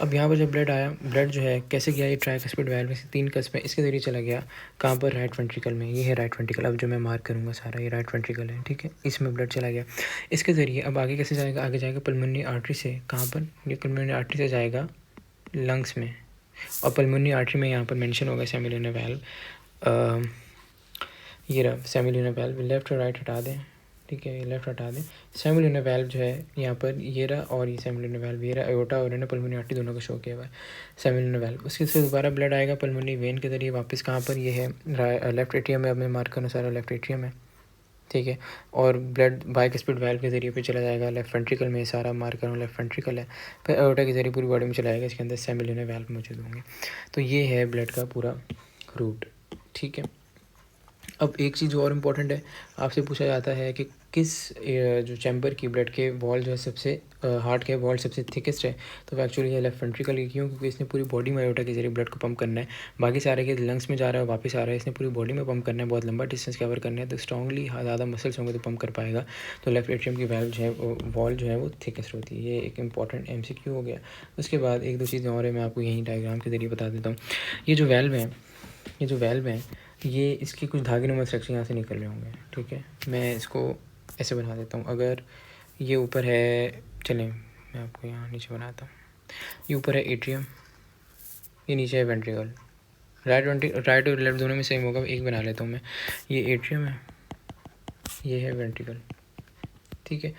Speaker 1: अब यहाँ पर जब ब्लड आया, ब्लड जो है कैसे गया? ये ट्राइकस्पिड वैल्व में से तीन कस्प है, इसके ज़रिए चला गया कहाँ पर? राइट वेंट्रिकल में। ये है राइट वेंट्रिकल, अब जो मैं मार्क करूँगा सारा, ये राइट वेंट्रिकल है, ठीक है। इसमें ब्लड चला गया इसके ज़रिए। अब आगे कैसे जाएगा? आगे जाएगा पल्मोनरी आर्टरी से, कहाँ पर? ये पल्मोनरी आर्टरी से जाएगा लंग्स में, और पल्मोनरी आर्टरी में यहाँ पर मेंशन होगा सेमिल्यूनर वैल्व। ये रहा सेमिल्यूनर वैल्व। लेफ़्ट और राइट हटा दें, ठीक है, ये लेफ़्ट हटा दें। सेमिल्यूनर वैल्व जो है यहाँ पर, ये रहा, और ये सेमिल्यूनर वैल्व, ये रहा। अयोटा और ना पल्मोनरी आर्टरी दोनों का शो किया हुआ है सेमिल्यूनर वैल्व। उसके से दोबारा ब्लड आएगा पल्मोनरी वेन के ज़रिए वापस, कहाँ पर? ये है लेफ्ट एट्रियम में। अब मैं मार्क करना सारा लेफ्ट एट्रियम है, ठीक है। और ब्लड बाइस्पिड वाल्व के ज़रिए पे चला जाएगा लेफ्ट वेंट्रिकल में, सारा मार्क कर रहा हूँ लेफ्ट वेंट्रिकल है, फिर एओर्टा के ज़रिए पूरी बॉडी में चलाएगा, इसके अंदर सेमिलिनर वाल्व मौजूद होंगे। तो ये है ब्लड का पूरा रूट, ठीक है। अब एक चीज़ और इम्पॉर्टेंट है, आपसे पूछा जाता है कि किस जो चैम्बर की ब्लड के वॉल जो है सबसे हार्ट के वॉल सबसे थिकेस्ट है, तो वो एक्चुअली है लेफ्ट वेंट्रिकल की। क्यों? क्योंकि इसने पूरी बॉडी में एओर्टा के जरिए ब्लड को पंप करना है, बाकी सारे के लंग्स में जा रहा है वापस आ रहा है, इसने पूरी बॉडी में पंप करना है, बहुत लंबा डिस्टेंस कवर करना है, तो स्ट्रॉन्गली ज़्यादा मसल्स होंगे तो पंप कर पाएगा। तो लेफ्ट एट्रियम की वैल्व जो है वॉल जो है वो थिकेस्ट होती है। ये एक इंपॉर्टेंट MCQ हो गया। उसके बाद एक दो चीज़ें और है, मैं आपको यहीं डायग्राम के जरिए बता देता हूँ। ये जो वैल्व हैं ये इसकी कुछ धागे नुमा स्ट्रक्चर यहाँ से निकल रहे होंगे, ठीक है। मैं इसको ऐसे बना देता हूँ। अगर ये ऊपर है, चलें मैं आपको यहाँ नीचे बनाता हूँ। ये ऊपर है एट्रियम, ये नीचे है वेंट्रिकल। राइट और लेफ्ट दोनों में सेम होगा, एक बना लेता हूँ मैं। ये एट्रियम है, ये है वेंट्रिकल, ठीक है।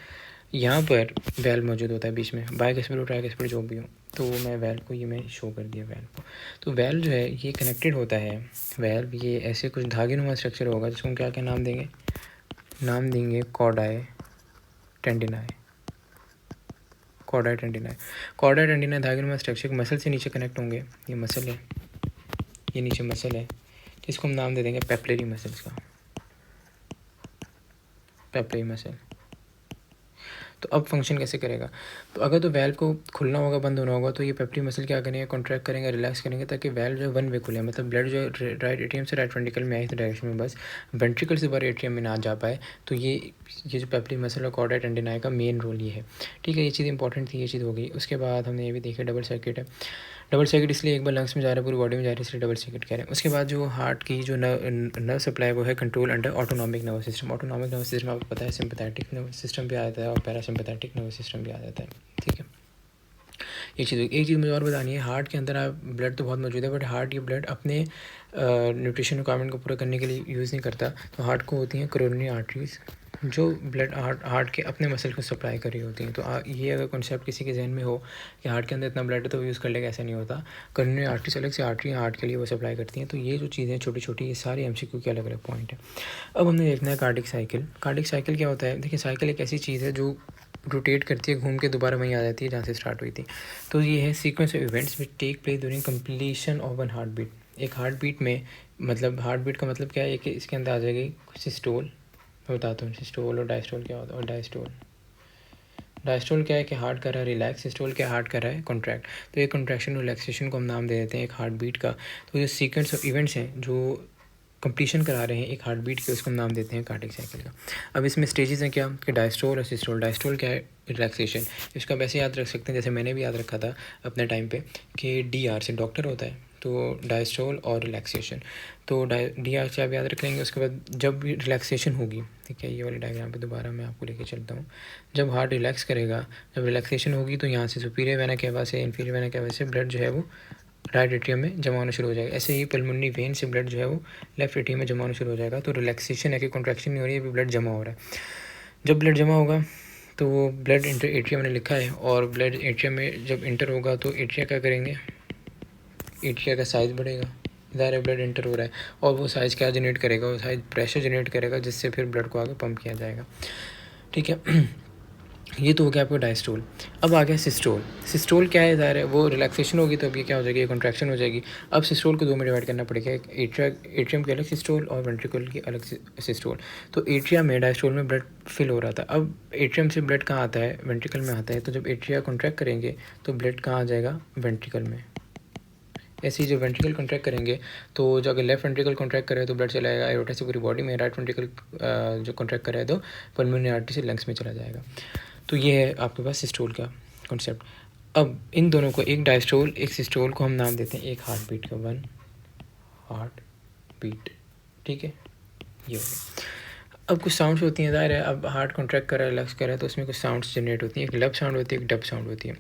Speaker 1: यहाँ पर वैल्व मौजूद होता है बीच में, बाइस्पिड और ट्राइस्पिड जो भी हो। तो मैं वैल्व को, ये मैं शो कर दिया वैल्व को। तो वैल्व जो है ये कनेक्टेड होता है, वैल्व ये ऐसे कुछ धागे नुमा स्ट्रक्चर होगा जिसको हम क्या क्या नाम देंगे, कॉर्डाई टेंडिनाई। कॉर्डाई टेंडिनाई धागे नुमा स्ट्रक्चर मसल से नीचे कनेक्ट होंगे। ये मसल है, ये नीचे मसल है, जिसको हम नाम दे देंगे पेपलरी मसल्स का, पेपलरी मसल। तो अब फंक्शन कैसे करेगा? तो अगर तो वैल्व को खुलना होगा, बंद होना होगा, तो ये पेपलरी मसल क्या करेंगे, कॉन्ट्रैक्ट करेंगे, रिलैक्स करेंगे, ताकि वैल्व जो है वन वे खुले, मतलब ब्लड जो राइट एट्रियम से राइट वेंट्रिकल में आए इस डायरेक्शन में, बस वेंट्रिकल से बाहर एट्रियम में ना जा पाए। तो ये जो पेपलरी मसल और कॉर्डाई टेंडिनाई का मेन रोल ये है, ठीक है। ये चीज़ इंपॉर्टेंट थी, ये चीज़ हो गई। उसके बाद हमने ये भी देखा डबल सर्किट है। डबल सर्किट इसलिए एक बार लंग्स में जा रहा है, पूरी बॉडी में जा रहा है, इसलिए डबल सर्किट कह रहे हैं। उसके बाद जो हार्ट की जो नर्व सप्लाई वो है control under autonomic nervous system. Autonomic nervous system आपको पता है सिंपैथेटिक नर्वस सिस्टम भी आ जाता है और पैरासिम्पैथेटिक नर्वस सिस्टम भी आ जाता है, ठीक है। एक चीज़ मुझे और बतानी है, हार्ट के अंदर आप ब्लड तो बहुत मौजूद है, बट हार्ट ये ब्लड अपने न्यूट्रिशन रिक्वायरमेंट को पूरा करने के लिए यूज़ नहीं करता। तो हार्ट को होती हैं कोरोनरी आर्टरीज़, जो ब्लड हार्ट के अपने मसल को सप्लाई कर रही होती हैं। तो ये अगर कॉन्सेप्ट किसी के जहन में हो कि हार्ट के अंदर इतना ब्लड है तो यूज़ कर लेगा, ऐसा नहीं होता। कोरोनरी आर्टरीज अलग से आर्टरी हार्ट के लिए वो सप्लाई करती हैं। तो ये जो चीज़ें छोटी छोटी, ये सारी MCQ के अलग अलग पॉइंट है। अब हमने देखना है कार्डिक साइकिल। कार्डिक साइकिल क्या होता है? देखिए, साइकिल एक ऐसी चीज़ है जो रोटेट करती है, घूम के दोबारा वहीं आ जाती है जहाँ से स्टार्ट हुई थी। तो ये है sequence of events which take place during completion of one heart beat. एक हार्ट बीट में, मतलब हार्ट बीट का मतलब क्या है कि इसके अंदर आ जाएगी सिस्टोल। मैं बताता हूँ सिस्टोल और डायस्टोल क्या होता है। और डायस्टोल क्या है कि हार्ट कर रहा है रिलैक्स, सिस्टोल क्या हार्ट कर रहा है कॉन्ट्रैक्ट। तो ये कॉन्ट्रैक्शन और रिलैक्सेशन को हम नाम दे देते हैं एक हार्ट बीट का। तो ये सीक्वेंस ऑफ इवेंट्स हैं जो कंप्लीशन करा रहे हैं एक हार्ट बीट के, उसको हम नाम देते हैं कार्डिक साइकिल का। अब इसमें स्टेजेस हैं क्या कि डायस्टोल और सिस्टोल। डायस्टोल क्या है? रिलैक्सेशन। इसका वैसे याद रख सकते हैं जैसे मैंने भी याद रखा था अपने टाइम पे कि DR से डॉक्टर होता है, तो डायस्टोल और रिलैक्सेशन। तो DR से आप याद रख लेंगे। उसके बाद जब रिलैक्सेशन होगी, ठीक है, ये वाली डायग्राम पे दोबारा मैं आपको लेके चलता हूँ। जब हार्ट रिलैक्स करेगा, जब रिलैक्सेशन होगी, तो यहाँ से सुपीरियर वेना केवा से इन्फीरियर वेना केवा से ब्लड जो है वो राइट एट्रियम में जमा होना शुरू हो जाएगा। ऐसे ही पल्मोनरी वेन से ब्लड जो है वो लेफ्ट एट्रियम में जमा होना शुरू हो जाएगा। तो रिलैक्सेशन है कि कॉन्ट्रैक्शन नहीं हो रही है, अभी ब्लड जमा हो रहा है। जब ब्लड जमा होगा तो वो ब्लड इंटर एट्रियम ने लिखा है, और ब्लड एट्रियम में जब इंटर होगा तो एट्रिया क्या करेंगे, एट्रिया का साइज़ बढ़ेगा, ज़ाहिर है ब्लड इंटर हो रहा है, और वो साइज़ क्या जनरेट करेगा, वो साइज़ प्रेशर जनरेट करेगा, जिससे फिर ब्लड को आगे पंप किया जाएगा, ठीक है। ये तो हो गया आपका डायस्टोल। अब आ गया सिस्टोल। सिस्टोल क्या है? ज़ाहिर है वो रिलैक्सेशन होगी तो अब ये क्या हो जाएगी, कॉन्ट्रैक्शन हो जाएगी। अब सिस्टोल को दो में डिवाइड करना पड़ेगा, एक एट्रियम की अलग सिस्टोल और वेंट्रिकल की अलग सिस्टोल। तो एट्रिया में डायस्टोल में ब्लड फिल हो रहा था, अब एट्रियम से ब्लड कहाँ आता है, वेंट्रिकल में आता है। तो जब एट्रिया कॉन्ट्रैक्ट करेंगे तो ब्लड कहाँ आ जाएगा, वेंट्रिकल में। ऐसे ही जब वेंट्रिकल कॉन्ट्रैक्ट करेंगे तो जो अगर लेफ्ट वेंट्रिकल कॉन्ट्रैक्ट करे तो ब्लड चला जाएगा एओर्टा से पूरी बॉडी में, राइट वेंट्रिकल जो कॉन्ट्रैक्ट करे तो पल्मोनरी आर्टरी से लंग्स में चला जाएगा। तो ये है आपके पास सिस्टोल का कॉन्सेप्ट। अब इन दोनों को, एक डायस्टोल एक सिस्टोल को हम नाम देते हैं एक हार्ट बीट का, वन हार्ट बीट, ठीक है। ये हो गया। अब कुछ साउंड्स होती हैं, ज़ाहिर है अब हार्ट कॉन्ट्रैक्ट कर रहा है, रिलैक्स कर रहा है, तो उसमें कुछ साउंड्स जनरेट होती हैं। एक लब साउंड होती है, एक डब साउंड होती है।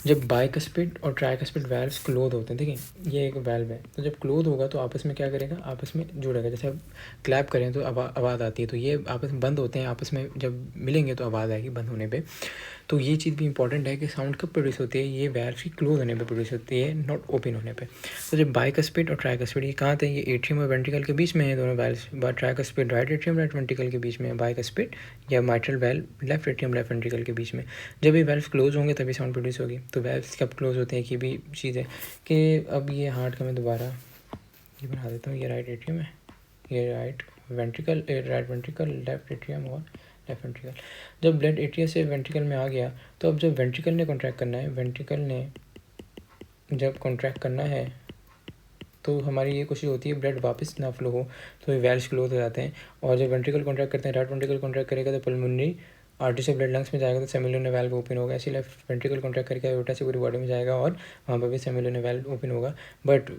Speaker 1: जब बाइकस्पिड और ट्राइकस्पिड वैल्व्स क्लोज होते हैं, ठीक है, ये एक वैल्व है, तो जब क्लोज होगा तो आपस में क्या करेगा, आपस में जुड़ेगा। जैसे अब क्लैप करें तो आवाज़ आती है, तो ये आपस में बंद होते हैं, आपस में जब मिलेंगे तो आवाज़ आएगी बंद होने पे। तो ये चीज़ भी इंपॉर्टेंट है कि साउंड कब प्रोड्यूस होती है, ये वैल्व की क्लोज होने पे प्रोड्यूस होती है, नॉट ओपन होने पे। तो जब बाइकस्पिड और ट्राइकस्पिड ये कहाँ थे, ये एट्रियम और वेंट्रिकल के बीच में है दोनों valves. Tricuspid right atrium right ventricle के बीच में है, बाइकस्पिड या mitral valve left atrium left ventricle के बीच में। जब ये वैल्व क्लोज होंगे तभी साउंड प्रोड्यूस होगी। तो वैल्व्स कब क्लोज होते हैं कि भी चीज़ है कि अब ये हार्ट का मैं दोबारा ये बना देता हूँ, ये राइट एट्रियम है, ये राइट वेंट्रिकल लेफ्ट एट्रियम और लेफ्ट वेंट्रिकल। जब ब्लड एट्रिया से वेंट्रिकल में आ गया तो अब जब वेंट्रिकल ने कॉन्ट्रैक्ट करना है, वेंट्रिकल ने जब कॉन्ट्रैक्ट करना है तो हमारी ये कोशिश होती है ब्लड वापस ना फ्लो हो, तो ये वैल्व्स क्लोज हो जाते हैं। और जब वेंट्रिकल कॉन्ट्रैक्ट करते हैं, राइट वेंट्रिकल कॉन्ट्रैक्ट करेगा तो पल्मोनरी आर्टरी से ब्लड लंग्स में जाएगा तो सेमिलर वैल्व ओपन होगा। ऐसे लेफ्ट वेंट्रिकल कॉन्ट्रैक्ट करके एओर्टा से पूरी बॉडी में जाएगा और वहाँ पर भी सेमिलर वैल्व ओपन होगा। बट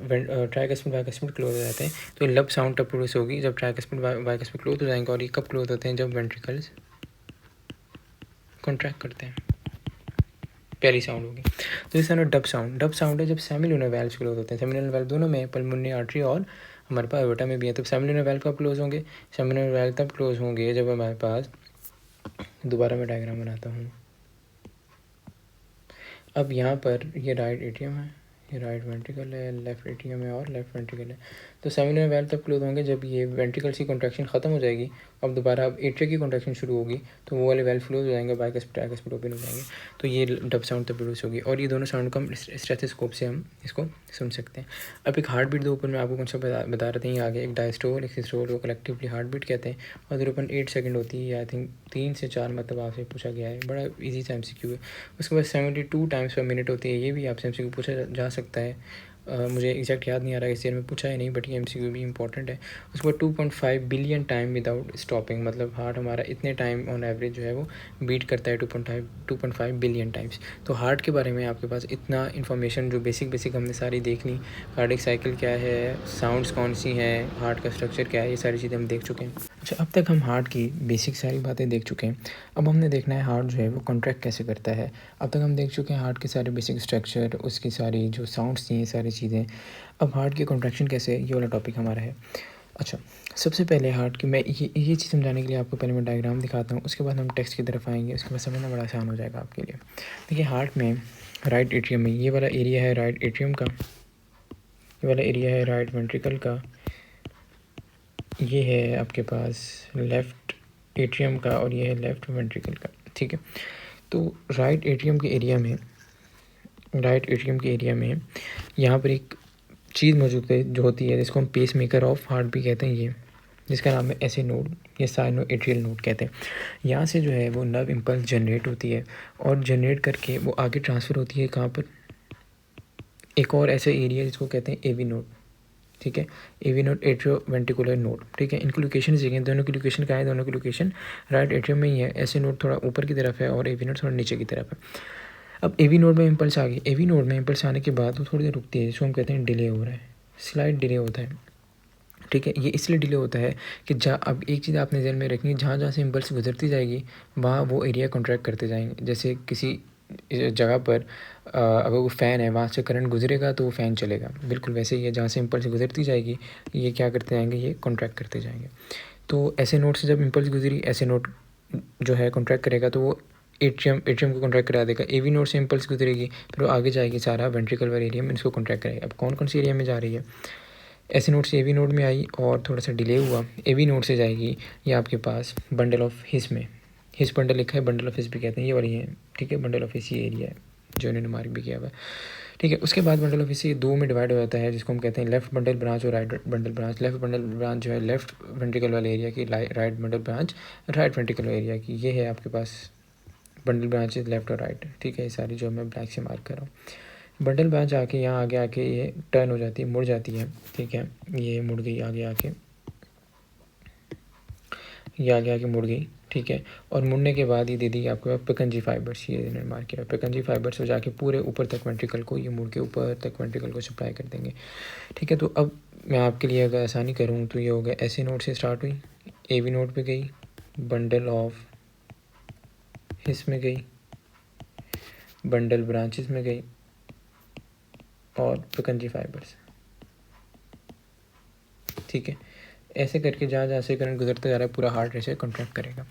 Speaker 1: ट्राइकस्पिड बाइकस्पिड क्लोज हो जाते हैं। तो लब साउंड तब प्रोड्यूस होगी जब ट्राइकस्पिड बाइकस्पिड क्लोज हो जाएंगे। और ये कब क्लोज होते हैं, जब वेंट्रिकल्स कॉन्ट्रैक्ट करते हैं, पहली साउंड होगी। तो इस तरह डब साउंड है जब सेमिलर वैल्व्स क्लोज होते हैं। सेमिलर वैल्व दोनों में, पल्मोनरी आर्टरी और हमारे पास एओर्टा में भी है। तो सेमिलर वैल्व कब क्लोज होंगे, सेमिलर वैल्व तब क्लोज होंगे जब हमारे पास, दोबारा मैं डायग्राम बनाता हूँ। अब यहाँ पर ये राइट एट्रियम है, ये राइट वेंट्रिकल है, लेफ्ट एट्रियम है और लेफ्ट वेंट्रिकल है। तो सेमिनल वैल्व तब क्लोज होंगे जब ये वेंट्रिकल की कॉन्ट्रैक्शन ख़त्म हो जाएगी। अब दोबारा अब एट्रिया की कॉन्ट्रैक्शन शुरू होगी तो वो वाले वैल्व क्लोज हो जाएंगे, बाइकस्पिड ट्राइकस्पिड ओपन हो जाएंगे। तो ये डब साउंड तब प्रोड्यूस होगी। और ये दोनों साउंड को हम स्टेथोस्कोप से हम इसको सुन सकते हैं। अब एक हार्ट बीट दो ऊपर में आपको कौन सा बता रहे थे आगे, एक डायस्टोल एक सिस्टोल को कलेक्टिवली हार्ट बीट कहते हैं। और 0.8 सेकंड होती है, आई थिंक 3 से 4 मतलब आपसे पूछा गया है, बड़ा ईजी सा MCQ है। उसके बाद 72 टाइम्स पर मिनट होती है, ये भी आपसे MCQ पूछा जा सकता है। मुझे एग्जैक्ट याद नहीं आ रहा है, इस ईयर में पूछा है नहीं, बट ये MCQ भी इंपॉर्टेंट है। उसके बाद 2.5 बिलियन टाइम विदाउट स्टॉपिंग, मतलब हार्ट हमारा इतने टाइम ऑन एवरेज जो है वो बीट करता है 2.5 बिलियन टाइम्स। तो हार्ट के बारे में आपके पास इतना इन्फॉर्मेशन जो बेसिक हमने सारी देख ली। कार्डिक साइकिल क्या है, साउंड्स कौन सी हैं, हार्ट का स्ट्रक्चर क्या है, ये सारी चीज़ें हम देख चुके हैं। अच्छा, अब तक हम हार्ट की बेसिक सारी बातें देख चुके हैं। अब हमने देखना है हार्ट जो है वो कॉन्ट्रैक्ट कैसे करता है। अब तक हम देख चुके हैं हार्ट के सारे बेसिक स्ट्रक्चर, उसकी सारी जो साउंड्स थी, ये सारी चीज़ें। अब हार्ट की कॉन्ट्रैक्शन कैसे, ये वाला टॉपिक हमारा है। अच्छा, सबसे पहले हार्ट की मैं ये चीज़ समझाने के लिए आपको पहले मैं डायग्राम दिखाता हूँ, उसके बाद हम टेक्स्ट की तरफ आएंगे, उसके बाद समझना बड़ा आसान हो जाएगा आपके लिए। देखिए, हार्ट में राइट एट्रियम में ये वाला एरिया है राइट एट्रियम का, ये वाला एरिया है राइट वेंट्रिकल का, ये है आपके पास लेफ़्ट एट्रियम का और ये है लेफ़्ट वेंट्रिकल का, ठीक है। तो राइट एट्रियम के एरिया में यहाँ पर एक चीज़ मौजूद है जो होती है जिसको हम पेस मेकर ऑफ हार्ट भी कहते हैं, ये जिसका नाम है एसे नोड या साइनो एट्रियल नोड कहते हैं। यहाँ से जो है वो नर्व इम्पल्स जनरेट होती है और जनरेट करके वो आगे ट्रांसफ़र होती है कहाँ पर, एक और ऐसे एरिया जिसको कहते हैं एवी नोड, ठीक है। AV node atrio ventricular node, ठीक है। इनकी लोकेशन देखें, दोनों की लोकेशन क्या है, दोनों की लोकेशन राइट एट्रियम में ही है। एसे नोड थोड़ा ऊपर की तरफ है और एवी नोड थोड़ा नीचे की तरफ है। अब एवी नोड में इम्पल्स आ गई, एवी नोड में इम्पल्स आने के बाद वो थोड़ी देर रुकती है, जिसको हम कहते हैं डिले हो रहा है, स्लाइड डिले होता है, ठीक है। ये इसलिए डिले होता है कि अब एक चीज़ आपने ध्यान में रखनी है, जहाँ से इम्पल्स गुजरती जाएगी वहाँ वो एरिया कॉन्ट्रैक्ट करते जाएंगे। जैसे किसी जगह पर अगर वो फ़ैन है, वहाँ से करंट गुजरेगा तो वो फ़ैन चलेगा, बिल्कुल वैसे ही है, जहाँ से इम्पल्स गुजरती जाएगी ये क्या करते जाएंगे, ये कॉन्ट्रैक्ट करते जाएंगे। तो ऐसे नोड से जब इम्पल्स गुजरी, ऐसे नोड जो है कॉन्ट्रैक्ट करेगा तो वो एट्रियम को कॉन्ट्रैक्ट करा देगा। एवी नोड से इम्पल्स गुजरेगी फिर वो आगे जाएगी सारा वेंट्रिकल वाले एरिया में इसको कॉन्ट्रैक्ट करेगा। अब कौन कौन सी एरिया में जा रही है, ऐसे नोड से एवी नोड में आई और थोड़ा सा डिले हुआ, एवी नोड से जाएगी ये आपके पास बंडल ऑफ हिस में, हिस बंडल लिखा है, बंडल ऑफ हिस भी कहते हैं, ये वाली है, ठीक है। बंडल ऑफ हिस ये एरिया है जो इन्होंने मार्क भी किया हुआ है, ठीक है। उसके बाद बंडल ऑफ हिस ये दो में डिवाइड हो जाता है, जिसको हम कहते हैं लेफ्ट बंडल ब्रांच और right bundle branch. Left bundle branch जो है लेफ्ट वेंट्रिकल वाले एरिया की, right bundle branch right ventricle area की। ये है आपके पास बंडल ब्रांचेज लेफ्ट और राइट, ठीक है। ये सारी जो मैं ब्लैक से मार्क कर रहा हूँ। बंडल ब्रांच आके यहाँ आगे आके ये टर्न हो जाती है, मुड़ जाती है, ठीक है। ये मुड़ गई आगे आके, ये आगे मुड़ गई, ठीक है। और मुड़ने के बाद ये दे दी आपके पास पिकंजी फाइबर्स, ये इन्होंने मार्क किया, पिकंजी फाइबर्स हो जाके पूरे ऊपर तक वेंट्रिकल को, ये मुड़ के ऊपर तक वेंट्रिकल को सप्लाई कर देंगे, ठीक है। तो अब मैं आपके लिए अगर आसानी करूँ तो ये हो गया, ऐसे नोड से स्टार्ट हुई, एवी नोड पे गई, बंडल ऑफ हिस में गई, बंडल ब्रांचेस में गई और पिकंजी फाइबर्स। ठीक है, ऐसे करके जहाँ जहाँ से करंट गुजरता जा रहा है पूरा हार्ट रेट से कॉन्ट्रैक्ट करेगा।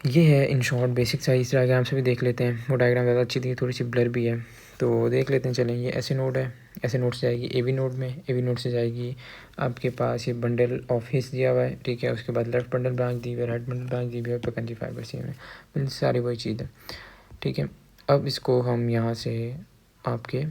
Speaker 1: ये है इन शॉर्ट बेसिक सा। इस डायग्राम से भी देख लेते हैं, वो डायग्राम ज़्यादा अच्छी थी, थोड़ी सी ब्लर भी है तो देख लेते हैं। चलें, ये ऐसे नोड है, ऐसे नोड से जाएगी एवी नोड में, एवी नोड से जाएगी आपके पास ये बंडल ऑफ हिस दिया हुआ है। ठीक है, उसके बाद लेफ्ट बंडल ब्रांच दी हुई है, राइट बंडल ब्रांच दी हुई है, पिकंजी फाइबर सी में सारी वही चीज़ है। ठीक है, अब इसको हम यहाँ से आपके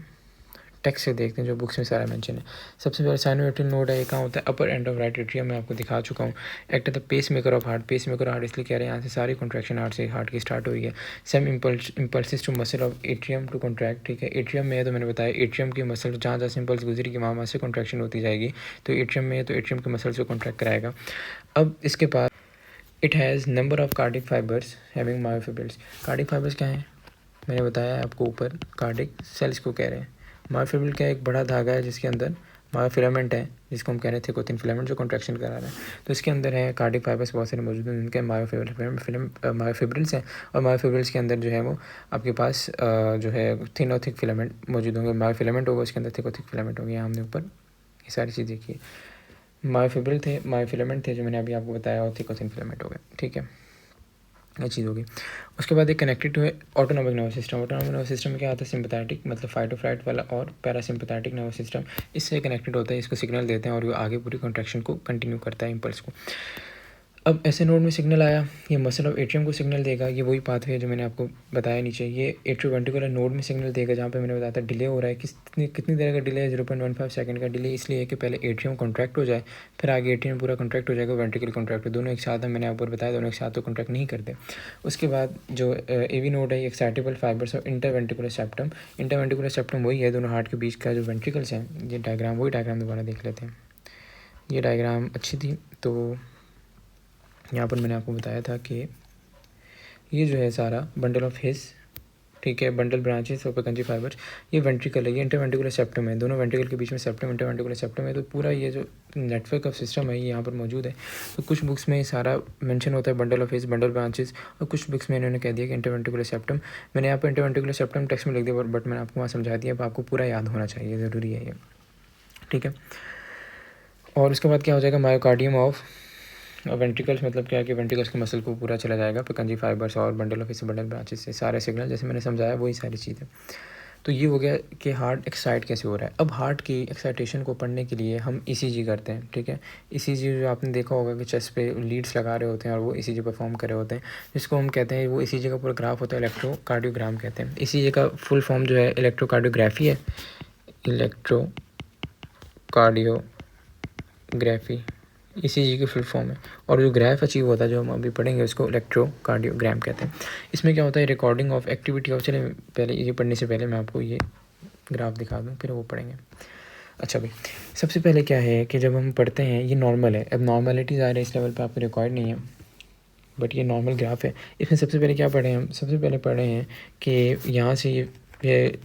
Speaker 1: टेक्स्ट से देखते हैं जो बुक्स में सारा मेंशन है। सबसे पहले साइनोइटल नोड है, ये कहाँ होता है? Upper end of right atrium. मैं आपको दिखा चुका हूँ। Act the pacemaker of heart. Pacemaker heart इसलिए कह रहे हैं यहाँ से सारी कॉन्ट्रैक्शन हार्ट की स्टार्ट हुई है। Same impulses to muscle of atrium to contract. ठीक है, एट्रियम में है तो मैंने बताया एट्रियम की मसल जहाँ जहाँ इम्पल्स गुजरेगी वहाँ से कॉन्ट्रैक्शन होती जाएगी। तो एट्रियम में है तो एट्रियम के मसल्स को कॉन्ट्रैक्ट कराएगा। अब इसके बाद it has number of cardiac fibres having myofibrils. Cardiac fibres क्या हैं मैंने बताया आपको ऊपर, कार्डिक सेल्स को कह रहे हैं। मायोफिब्रिल क्या एक बड़ा धागा है जिसके अंदर मायोफिलामेंट है, जिसको हम कह रहे थे थिकोथिन फिलामेंट जो कॉन्ट्रैक्शन करा रहा है। तो इसके अंदर है कार्डिक फाइबर्स बहुत सारे मौजूद हैं, उनके मायोफिब्रिल्स हैं। और मायोफिब्रिल्स के अंदर जो है वो आपके पास जो है थिन और थिक फिलामेंट मौजूद होंगे। मायोफिलामेंट होगा उसके अंदर, थिक और थिक फिलामेंट होंगे। यहाँ हमने ऊपर ये सारी चीज़ देखी है। मायोफिब्रिल थे, मायोफिलामेंट थे जो मैंने अभी आपको बताया, और थिक और थिन फिलामेंट हो गए। ठीक है, ये चीज़ होगी। उसके बाद एक कनेक्टेड टू है autonomic nervous system. Autonomic nervous system में क्या होता है? सिंपैथेटिक मतलब फाइट और फ्लाइट वाला, और पैरासिम्पैथेटिक नर्वस सिस्टम इससे कनेक्टेड होता है। इसको सिग्नल देते हैं और वो आगे पूरी कॉन्ट्रैक्शन को कंटिन्यू करता है, इम्पल्स को। अब ऐसे नोड में सिग्नल आया, ये मसल ऑफ एट्रियम को सिग्नल देगा। ये वही पाथवे है जो मैंने आपको बताया नीचे। ये एट्रियोवेंट्रिकुलर नोड में सिग्नल देगा जहाँ पे मैंने बताया था डिले हो रहा है। कितनी देर का डिले है? 0.15 सेकंड का डिले इसलिए है कि पहले एट्रियम कॉन्ट्रैक्ट हो जाए, फिर आगे एट्रियम पूरा कॉन्ट्रैक्ट हो जाएगा, वेंट्रिकल कॉन्ट्रैक्ट हो। दोनों एक साथ है, मैंने ऊपर बताया दोनों एक साथ तो कॉन्ट्रैक्ट नहीं करते। उसके बाद जो एवी नोड है, excitable fibres of interventricular septum. Interventricular septum वही है दोनों हार्ट के बीच का जो वेंट्रिकल्स हैं। ये डायग्राम वही डायग्राम दोबारा देख लेते हैं। ये डायग्राम अच्छी थी तो यहाँ पर मैंने आपको बताया था कि ये जो है सारा बंडल ऑफ हिस, ठीक है, बंडल ब्रांचेस और पिकंजी फाइबर्स, ये वेंट्रिकल है, ये इंटरवेंट्रिकुलर सेप्टम है। दोनों वेंट्रिकल के बीच में सेप्टम, इंटरवेंट्रिकुलर सेप्टम है। तो पूरा ये जो नेटवर्क ऑफ सिस्टम है ये यहाँ पर मौजूद है। तो कुछ बुक्स में सारा मेंशन होता है bundle of his, bundle branches, और कुछ बुक्स में इन्होंने कह दिया कि इंटरवेंट्रिकुलर सेप्टम। मैंने यहाँ पर इंटरवेंट्रिकुलर सेप्टम टेक्स्ट में लिख दिया, बट मैंने आपको वहाँ समझा दिया। अब आपको पूरा याद होना चाहिए, ज़रूरी है ये। ठीक है, और उसके बाद क्या हो जाएगा? मायोकार्डियम ऑफ वेंट्रिकल्स मतलब क्या है कि वेंट्रिकल्स के मसल को पूरा चला जाएगा पिकंजी फाइबर्स और बंडल ऑफ बंडल ब्रांचेस से सारे सिग्नल जैसे मैंने समझाया वही सारी चीज़ें। तो ये हो गया कि हार्ट एक्साइट कैसे हो रहा है। अब हार्ट की एक्साइटेशन को पढ़ने के लिए हम ईसीजी करते हैं। ठीक है, ईसीजी जो आपने देखा होगा कि चेस्ट पे लीड्स लगा रहे होते हैं और वो ईसीजी परफॉर्म कर रहे होते हैं, जिसको हम कहते हैं, वो ईसीजी का पूरा ग्राफ होता है, इलेक्ट्रोकार्डियोग्राम कहते हैं। ईसीजी का फुल फॉर्म जो है इलेक्ट्रोकार्डियोग्राफी है, इलेक्ट्रोकार्डियोग्राफी ईसीजी की फुल फॉर्म है। और जो ग्राफ अचीव होता है जो हम अभी पढ़ेंगे उसको इलेक्ट्रोकार्डियोग्राम कहते हैं। इसमें क्या होता है? रिकॉर्डिंग ऑफ एक्टिविटी ऑफ, चले पहले ये पढ़ने से पहले मैं आपको ये ग्राफ दिखा दूँ फिर वो पढ़ेंगे। अच्छा भाई, सबसे पहले क्या है कि जब हम पढ़ते हैं ये नॉर्मल है। अब नॉर्मलिटी आ रही है इस लेवल पर आपको रिकॉर्ड नहीं है, बट ये नॉर्मल ग्राफ है। इसमें सबसे पहले क्या पढ़े हम? सबसे पहले पढ़े हैं कि यहाँ से ये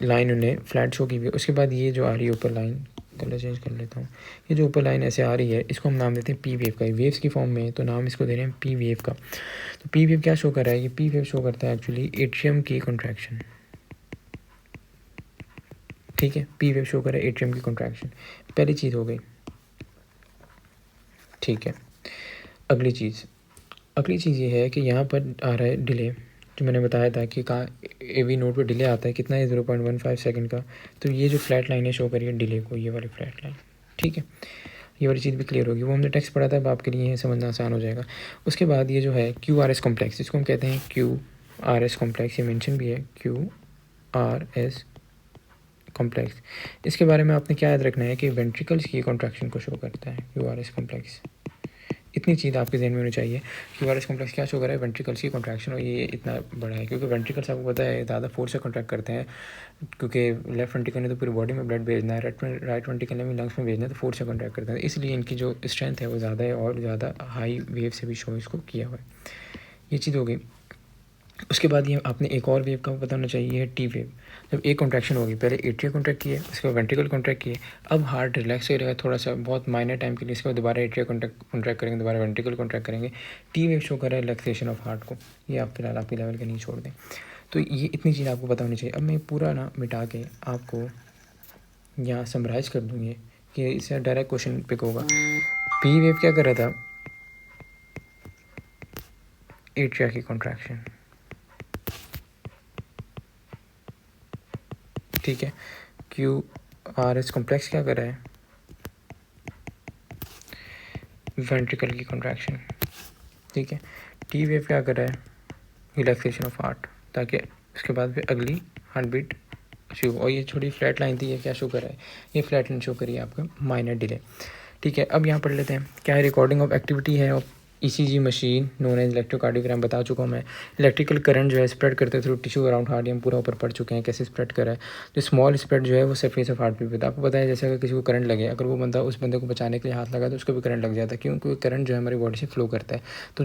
Speaker 1: लाइन उन्हें फ्लैट शो की हुई है। उसके बाद ये जो आ रही है ऊपर लाइन, कलर चेंज कर लेता हूँ, ये जो ऊपर लाइन ऐसे आ रही है इसको हम नाम देते हैं पी वेव का। वेव्स की फॉर्म में तो नाम इसको दे रहे हैं पी वेव का। तो पी वेव क्या शो कर रहा है? ये पी वेव शो करता है एक्चुअली एट्रियम की कॉन्ट्रैक्शन। ठीक है, पी वेव शो कर रहा है एट्रियम की कॉन्ट्रैक्शन, पहली चीज़ हो गई। ठीक है, अगली चीज़ ये है कि यहाँ पर आ रहा है डिले, जो मैंने बताया था कि कहाँ एवी नोड पर डिले आता है, कितना है? 0.15 सेकंड का। तो ये जो फ्लैट लाइन है शो करिए डिले को, ये वाली फ्लैट लाइन। ठीक है, ये वाली चीज़ भी क्लियर होगी, वो हमने टेक्स्ट पढ़ा था, अब आपके लिए समझना आसान हो जाएगा। उसके बाद ये जो है QRS कॉम्प्लेक्स, इसको हम कहते हैं QRS कॉम्प्लेक्स, ये मेंशन भी है QRS कॉम्प्लेक्स। इसके बारे में आपने क्या याद रखना है कि वेंट्रिकल्स की कॉन्ट्रैक्शन को शो करता है QRS कॉम्प्लेक्स। इतनी चीज़ आपके जहन में होनी चाहिए। QRS कॉम्प्लेक्स क्या शो कर रहा है? वेंट्रिकल्स की कॉन्ट्रैक्शन, और ये इतना बड़ा है क्योंकि वेंट्रिकल्स आपको पता है ज़्यादा फोर्स से कॉन्ट्रैक्ट करते हैं, क्योंकि लेफ्ट वेंट्रिकल ने तो पूरी बॉडी में ब्लड भेजना है, राइट वेंट्रिकल ने भी लंग्स में भेजना है, तो फोर्स से कॉन्ट्रैक्ट करते हैं, इसलिए इनकी जो स्ट्रेंथ है वो ज़्यादा है और ज़्यादा हाई वेव से भी शो इसको किया हुआ है। ये चीज़ हो गई। उसके बाद ये आपने एक और वेव का पता होना चाहिए, टी वेव। जब एक कॉन्ट्रैक्शन होगी, पहले एट्रिया कॉन्ट्रैक्ट किए, उसके बाद वेंट्रिकल कॉन्ट्रैक्ट किए, अब हार्ट रिलैक्स हो रहेगा थोड़ा सा, बहुत माइनर टाइम के लिए, इसके बाद दोबारा एट्रिया कॉन्ट्रैक्ट करेंगे, दोबारा वेंट्रिकल कॉन्ट्रैक्ट करेंगे। टी वेव शो कर रहा है रिलैक्सेशन ऑफ हार्ट को। ये आप फिलहाल आपके लेवल के नहीं छोड़ दें। तो ये इतनी चीज़ आपको पता होनी चाहिए। अब मैं पूरा ना मिटा के आपको यहाँ समराइज़ कर दूँगी कि इससे डायरेक्ट क्वेश्चन पिक होगा। पी वेव क्या कर रहा था, एट्रिया की कॉन्ट्रैक्शन, ठीक है। क्यू आर एस कॉम्प्लेक्स क्या कर रहा है, वेंट्रिकल की कॉन्ट्रैक्शन, ठीक है। टी वेव क्या कर रहा है, रिलैक्सेशन ऑफ हार्ट, ताकि उसके बाद फिर अगली हार्ट बीट शुरू। और ये छोटी फ्लैट लाइन थी, ये क्या शो कर रहा है, ये फ्लैट लाइन शो करिए आपका माइनर डिले, ठीक है। अब यहाँ पढ़ लेते हैं क्या है, रिकॉर्डिंग ऑफ एक्टिविटी है of ECG machine known as electrocardiogram. बता चुका हूँ मैं, इलेक्ट्रिकल करंट जो है स्प्रेड करते थ्रू टिश्यू अराउंड हार्ट, हम पूरा ऊपर पढ़ चुके हैं कैसे स्प्रेड करा है। जो स्मॉल स्प्रेड जो है वो सरफेस ऑफ हार्ट पे होता है। आपको पता है जैसे अगर किसी को करंट लगे, अगर वो बंदा उस बंदे को बचाने के लिए हाथ लगा तो उसको भी करंट लग जाता है, क्योंकि करंट जो है हमारी बॉडी से फ्लो करता है। तो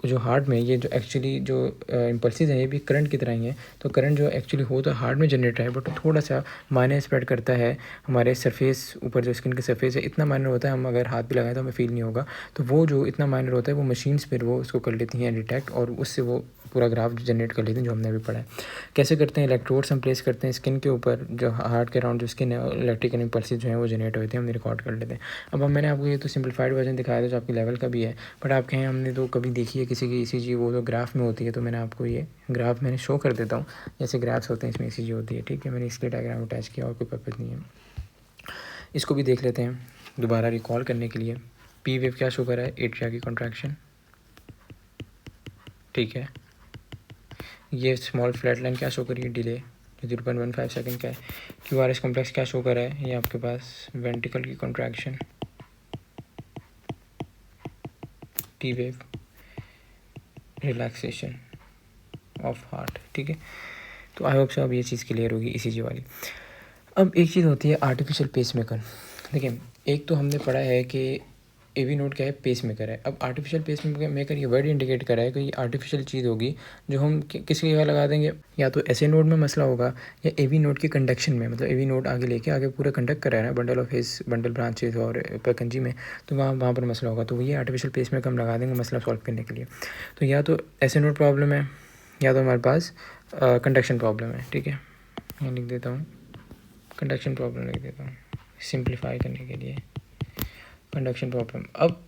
Speaker 1: जो हार्ट में ये जो एक्चुअली जो इम्पल्सिस हैं ये भी करंट की तरह ही हैं। तो करंट जो एक्चुअली हो तो हार्ट में जनरेट है, बट थोड़ा सा माइनर स्प्रेड करता है हमारे सरफेस ऊपर, जो स्किन की सरफेस है इतना माइनर होता है, हम अगर हाथ भी लगाएं तो हमें फील नहीं होगा। तो वो जो इतना माइनर होता है वो मशीन्स फिर वो उसको कर लेती हैं डिटेक्ट, और उससे वो पूरा ग्राफ जनरेट कर लेते हैं, जो हमने अभी पढ़ा है। कैसे करते हैं, इलेक्ट्रोड्स हम प्लेस करते हैं स्किन के ऊपर, जो हार्ट के अराउंड जो स्किन है, इलेक्ट्रिकल इम्पल्सिस जो है वो जनरेट होते हैं, हम रिकॉर्ड कर लेते हैं। अब मैंने आपको ये तो सिंपलीफाइड वर्जन दिखाया था जो आपकी लेवल का भी है, बट आप कहें हमने तो कभी देखी है किसी की ईसीजी, वो तो ग्राफ में होती है। तो मैंने आपको ये ग्राफ मैंने शो कर देता हूँ, जैसे ग्राफ्स होते हैं इसमें ईसीजी होती है, ठीक है। मैंने इसलिए डायग्राम अटैच किया और कोई पर्पज़ नहीं है। इसको भी देख लेते हैं दोबारा रिकॉल करने के लिए। पी वेव क्या शो कर रहा है, एट्रिया की कॉन्ट्रैक्शन, ठीक है। ये स्मॉल फ्लैट लाइन क्या शो करिए, डिले 0.15 सेकंड का है। क्यू आर एस कॉम्प्लेक्स क्या शो कर रहा है, ये आपके पास वेंट्रिकल की contraction, T wave relaxation of heart, ठीक है। तो आई होप से अब ये चीज़ क्लियर होगी ईसीजी वाली। अब एक चीज़ होती है आर्टिफिशियल पेसमेकर। देखिए, एक तो हमने पढ़ा है कि एवी नोड क्या है, पेस मेकर है। अब आर्टिफिशियल पेस मेकर ये वर्ड इंडिकेट करा है कि ये आर्टिफिशियल चीज़ होगी जो हम किसकी जगह लगा देंगे, या तो ऐसे नोड में मसला होगा या एवी नोड के कंडक्शन में, मतलब एवी नोड आगे लेके आगे पूरा कंडक्ट कर रहा है ना, bundle of his bundle branches और पैकंजी में, तो वहाँ पर मसला होगा। तो ये आर्टिफिशियल पेस मेकर हम लगा देंगे मसला सॉल्व करने के लिए। तो या तो ऐसे नोड प्रॉब्लम है, या तो हमारे पास कंडक्शन प्रॉब्लम है, ठीक है। मैं लिख देता हूँ, कंडक्शन प्रॉब्लम लिख देता हूँ सिंप्लीफाई करने के लिए, कंडक्शन प्रॉब्लम। अब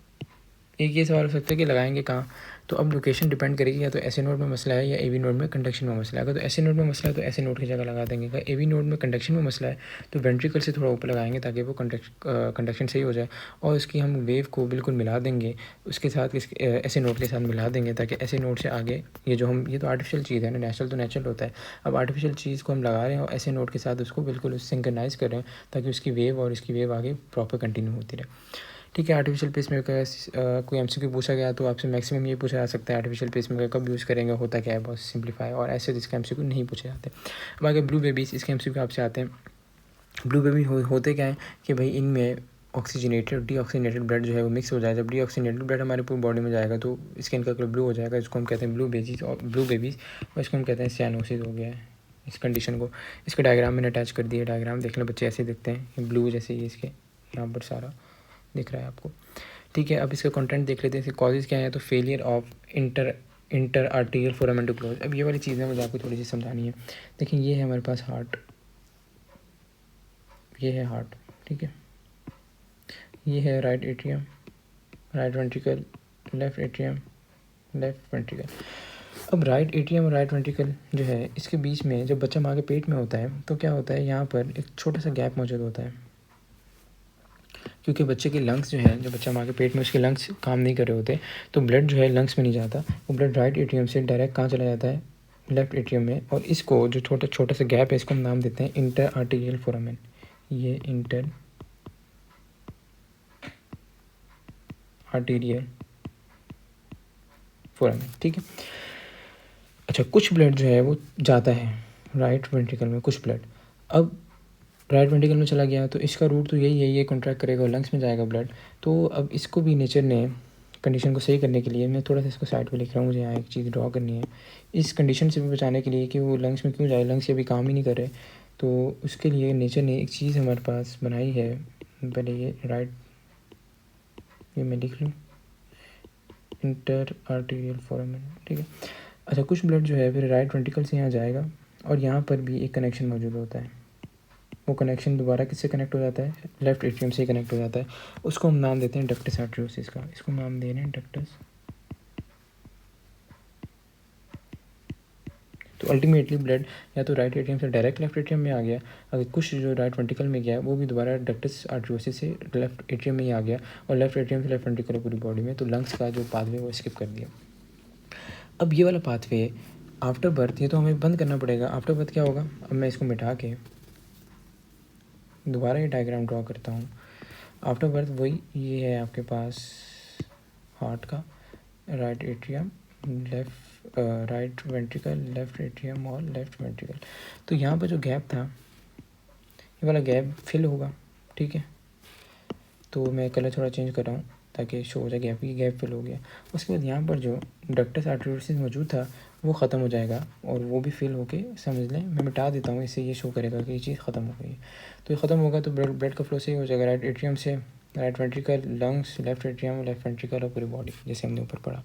Speaker 1: एक ये सवाल हो सकता है कि लगाएंगे कहाँ, तो अब लोकेशन डिपेंड करेगी, या तो ऐसे नोड में मसला है या एवी नोड में कंडक्शन में मसला है। अगर तो ऐसे नोड में मसला है तो ऐसे नोड की जगह लगा देंगे। अगर एवी नोड में कंडक्शन में मसला है तो वेंट्रिकल से थोड़ा ऊपर लगाएंगे ताकि वो कंडक्शन सही हो जाए, और उसकी हम वेव को बिल्कुल मिला देंगे उसके साथ, ऐसे नोड के साथ मिला देंगे, ताकि ऐसे नोड से आगे ये जो हम, ये तो आर्टिफिशियल चीज़ है ना, नेचुरल तो नेचुरल होता है। अब आर्टिफिशियल चीज़ को हम लगा रहे हैं और ऐसे नोड के साथ उसको बिल्कुल सिंक्रनाइज़ कर रहे हैं ताकि उसकी वेव और इसकी वेव आगे प्रॉपर कंटिन्यू होती रहे, ठीक है। आर्टिफिशियल पेसमेकर कोई एमसीक्यू पूछा गया तो आपसे मैक्सिमम ये पूछा जा सकता है आर्टिफिशियल पेसमेकर कब यूज़ करेंगे, होता क्या है, बहुत सिंप्लीफाई, और ऐसे जिसके एमसीक्यू नहीं पूछे जाते। अब आगे ब्लू बेबीज़, इसके एमसीक्यू आपसे आते हैं। ब्लू बेबी होते क्या है कि भाई इनमें ऑक्सीजनेटेड और डीऑक्सीजनेटेड ब्लड जो है वो मिक्स हो जाए। जब डीऑक्सीजनेटेड ब्लड हमारे पूरी बॉडी में जाएगा तो स्किन का कलर ब्लू हो जाएगा, इसको हम कहते हैं ब्लू बेबीज़, और इसको हम कहते हैं सियानोसिस हो गया है इस कंडीशन को। इसके डायग्राम मैंने अटैच कर दिया, डायग्राम देख लें बच्चे, ऐसे दिखते हैं ब्लू जैसे ये इसके यहाँ पर सारा दिख रहा है आपको, ठीक है। अब इसका कंटेंट देख लेते हैं, इसके कॉजेज़ क्या है, तो failure of inter arterial foramen to close. अब ये वाली चीज़ें मुझे आपको थोड़ी सी समझानी है। देखिए, ये है हमारे पास हार्ट, ये है हार्ट, ठीक है। ये है right atrium, right ventricle, left atrium, left ventricle. अब राइट एट्रियम और राइट वेंट्रिकल जो है इसके बीच में जब बच्चा माँ के पेट में होता है तो क्या होता है, यहाँ पर एक छोटा सा गैप मौजूद होता है, क्योंकि बच्चे के लंग्स जो है, जब बच्चा माँ के पेट में उसके लंग्स काम नहीं कर रहे होते तो ब्लड जो है लंग्स में नहीं जाता, वो ब्लड राइट एट्रियम से डायरेक्ट कहाँ चला जाता है, लेफ्ट एट्रियम में। और इसको जो छोटा छोटा सा गैप है इसको हम नाम देते हैं इंटर आर्टीरियल फोरामेन। ये इंटर आर्टीरियल फोरामेन, ठीक है। अच्छा, कुछ ब्लड जो है वो जाता है राइट वेंट्रिकल में, कुछ ब्लड। अब राइट वेंट्रिकल में चला गया तो इसका रूट तो यही है, ये कॉन्ट्रैक्ट करेगा और लंग्स में जाएगा ब्लड। तो अब इसको भी नेचर ने कंडीशन को सही करने के लिए, मैं थोड़ा सा इसको साइड पे लिख रहा हूँ, मुझे यहाँ एक चीज़ ड्रॉ करनी है। इस कंडीशन से भी बचाने के लिए कि वो लंग्स में क्यों जाए, लंग्स अभी काम ही नहीं कर रहे, तो उसके लिए नेचर ने एक चीज़ हमारे पास बनाई है। पहले ये राइट, ये मैं लिख लूँ, इंटर आर्टीरियल फोरामेन, ठीक है। अच्छा, कुछ ब्लड जो है फिर राइट वेंट्रिकल से यहाँ जाएगा और यहाँ पर भी एक कनेक्शन मौजूद होता है। वो कनेक्शन दोबारा किससे कनेक्ट हो जाता है? लेफ्ट एट्रियम से कनेक्ट हो जाता है। उसको हम नाम देते हैं डक्टस आर्टरियोसिस का। इसको नाम दे रहे हैं डक्टस। तो अल्टीमेटली ब्लड या तो राइट एट्रियम से डायरेक्ट लेफ्ट एट्रियम में आ गया, अगर कुछ जो राइट वेंट्रिकल में गया वो भी दोबारा डक्टस आर्टरियोसिस से लेफ्ट एट्रियम में ही आ गया और लेफ्ट एट्रियम से लेफ्ट वेंट्रिकल पूरी बॉडी में। तो लंग्स का जो पाथवे वो स्किप कर दिया। अब ये वाला पाथवे आफ्टर बर्थ, ये तो हमें बंद करना पड़ेगा। आफ्टर बर्थ क्या होगा? अब मैं इसको मिटा के दोबारा ये डायग्राम ड्रॉ करता हूँ। आफ्टर बर्थ वही ये है आपके पास हार्ट का right atrium, left right ventricle, left atrium और लेफ्ट वेंट्रिकल। तो यहाँ पर जो गैप था ये वाला गैप फिल होगा, ठीक है। तो मैं कलर थोड़ा चेंज कर रहा हूँ ताकि शो हो जाए गैप की गैप फिल हो गया। उसके बाद यहाँ पर जो डक्टस आर्टरियोसिस मौजूद था वो ख़त्म हो जाएगा और वो भी फिल होके, समझ लें मैं मिटा देता हूँ, इससे ये शो करेगा कि ये चीज़ ख़त्म हो गई है। तो ये ख़त्म होगा तो ब्लड का फ्लो सही हो जाएगा राइट एट्रियम से right ventricle, lungs, left atrium, left ventricle और पूरी बॉडी, जैसे हमने ऊपर पढ़ा।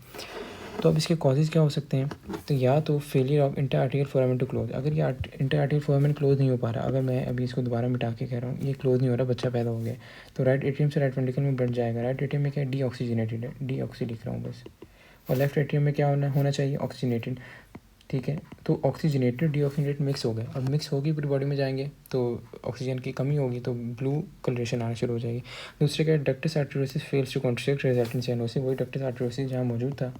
Speaker 1: तो अब इसके कॉजेज़ क्या हो सकते हैं? तो या तो failure of interatrial foramen to close, अगर ये इंटरआर्टियल फोरामेन क्लोज नहीं हो पा रहा, अगर मैं अभी इसको दोबारा मिटा के कह रहा हूँ ये क्लोज नहीं हो रहा, बच्चा पैदा हो गया, तो राइट एट्रियम से राइट वेंट्रिकल में ब्लड जाएगा। राइट एट्रियम में क्या है? डीऑक्सीजनेटेड है, डीऑक्सी लिख रहा हूँ बस। और लेफ्ट एट्रियम में क्या होना चाहिए? ऑक्सीजनेटेड, ठीक है। तो ऑक्सीजनेटेड डीऑक्सीजनेटेड मिक्स हो गए, अब मिक्स होगी पूरी बॉडी में जाएंगे तो ऑक्सीजन की कमी होगी तो ब्लू कलरेशन आना शुरू हो जाएगी। दूसरे क्या है? Ductus arteriosus fails to contract resulting cyanosis, वही डक्टस आर्टरियोसिस जहाँ मौजूद था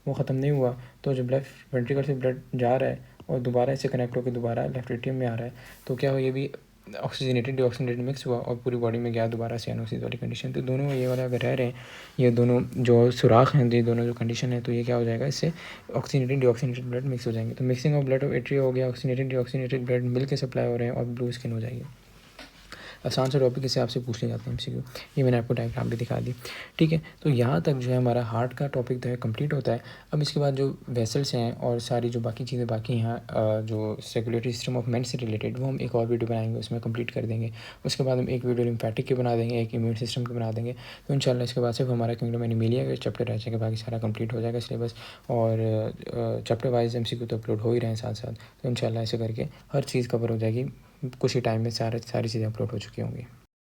Speaker 1: वो ख़त्म नहीं हुआ, तो जब लेफ्ट वेंट्रिकल से ब्लड जा रहा है और दोबारा इससे कनेक्ट होकर दोबारा लेफ्ट एट्रियम में आ रहा है, तो क्या हो, ये भी ऑक्सीजनेटेड डीऑक्सीजनेटेड मिक्स हुआ और पूरी बॉडी में गया दोबारा साइनोसिस वाली कंडीशन। तो दोनों ये वाला अगर रह रहे हैं, ये दोनों जो सुराख हैं, ये दोनों जो कंडीशन है, तो ये क्या हो जाएगा, इससे ऑक्सीजनेटेड डीऑक्सीजनेटेड ब्लड मिक्स हो जाएंगे। तो mixing of blood of atria हो गया, ऑक्सीजनेटेड डीऑक्सीजनेटेड ब्लड मिल के सप्लाई हो रहे हैं और ब्लू स्किन हो जाएगी। आसान सा टॉपिक इसे आपसे पूछ ले जाते हैं एमसीक्यू, ये मैंने आपको डायग्राम भी दिखा दी, ठीक है। तो यहाँ तक जो है हमारा हार्ट का टॉपिक जो है कंप्लीट होता है। अब इसके बाद जो वेसल्स हैं और सारी जो बाकी चीज़ें बाकी हैं, जो सर्कुलेटरी सिस्टम ऑफ मैन से रिलेटेड, वो हम एक और वीडियो बनाएंगे, उसमें कंप्लीट कर देंगे। उसके बाद हम एक वीडियो लिम्फेटिक के बना देंगे, एक इम्यून सिस्टम के बना देंगे। तो इंशाल्लाह इसके बाद सिर्फ हमारा किंगडम एनिमेलिया का चैप्टर रह जाएगा, बाकी सारा कंप्लीट हो जाएगा सिलेबस। और चैप्टर वाइज एमसीक्यू तो अपलोड हो ही रहे हैं साथ साथ, तो इंशाल्लाह ऐसे करके हर चीज़ कवर हो जाएगी। कुछ ही टाइम में सारी चीज़ें अपलोड हो चुकी होंगी।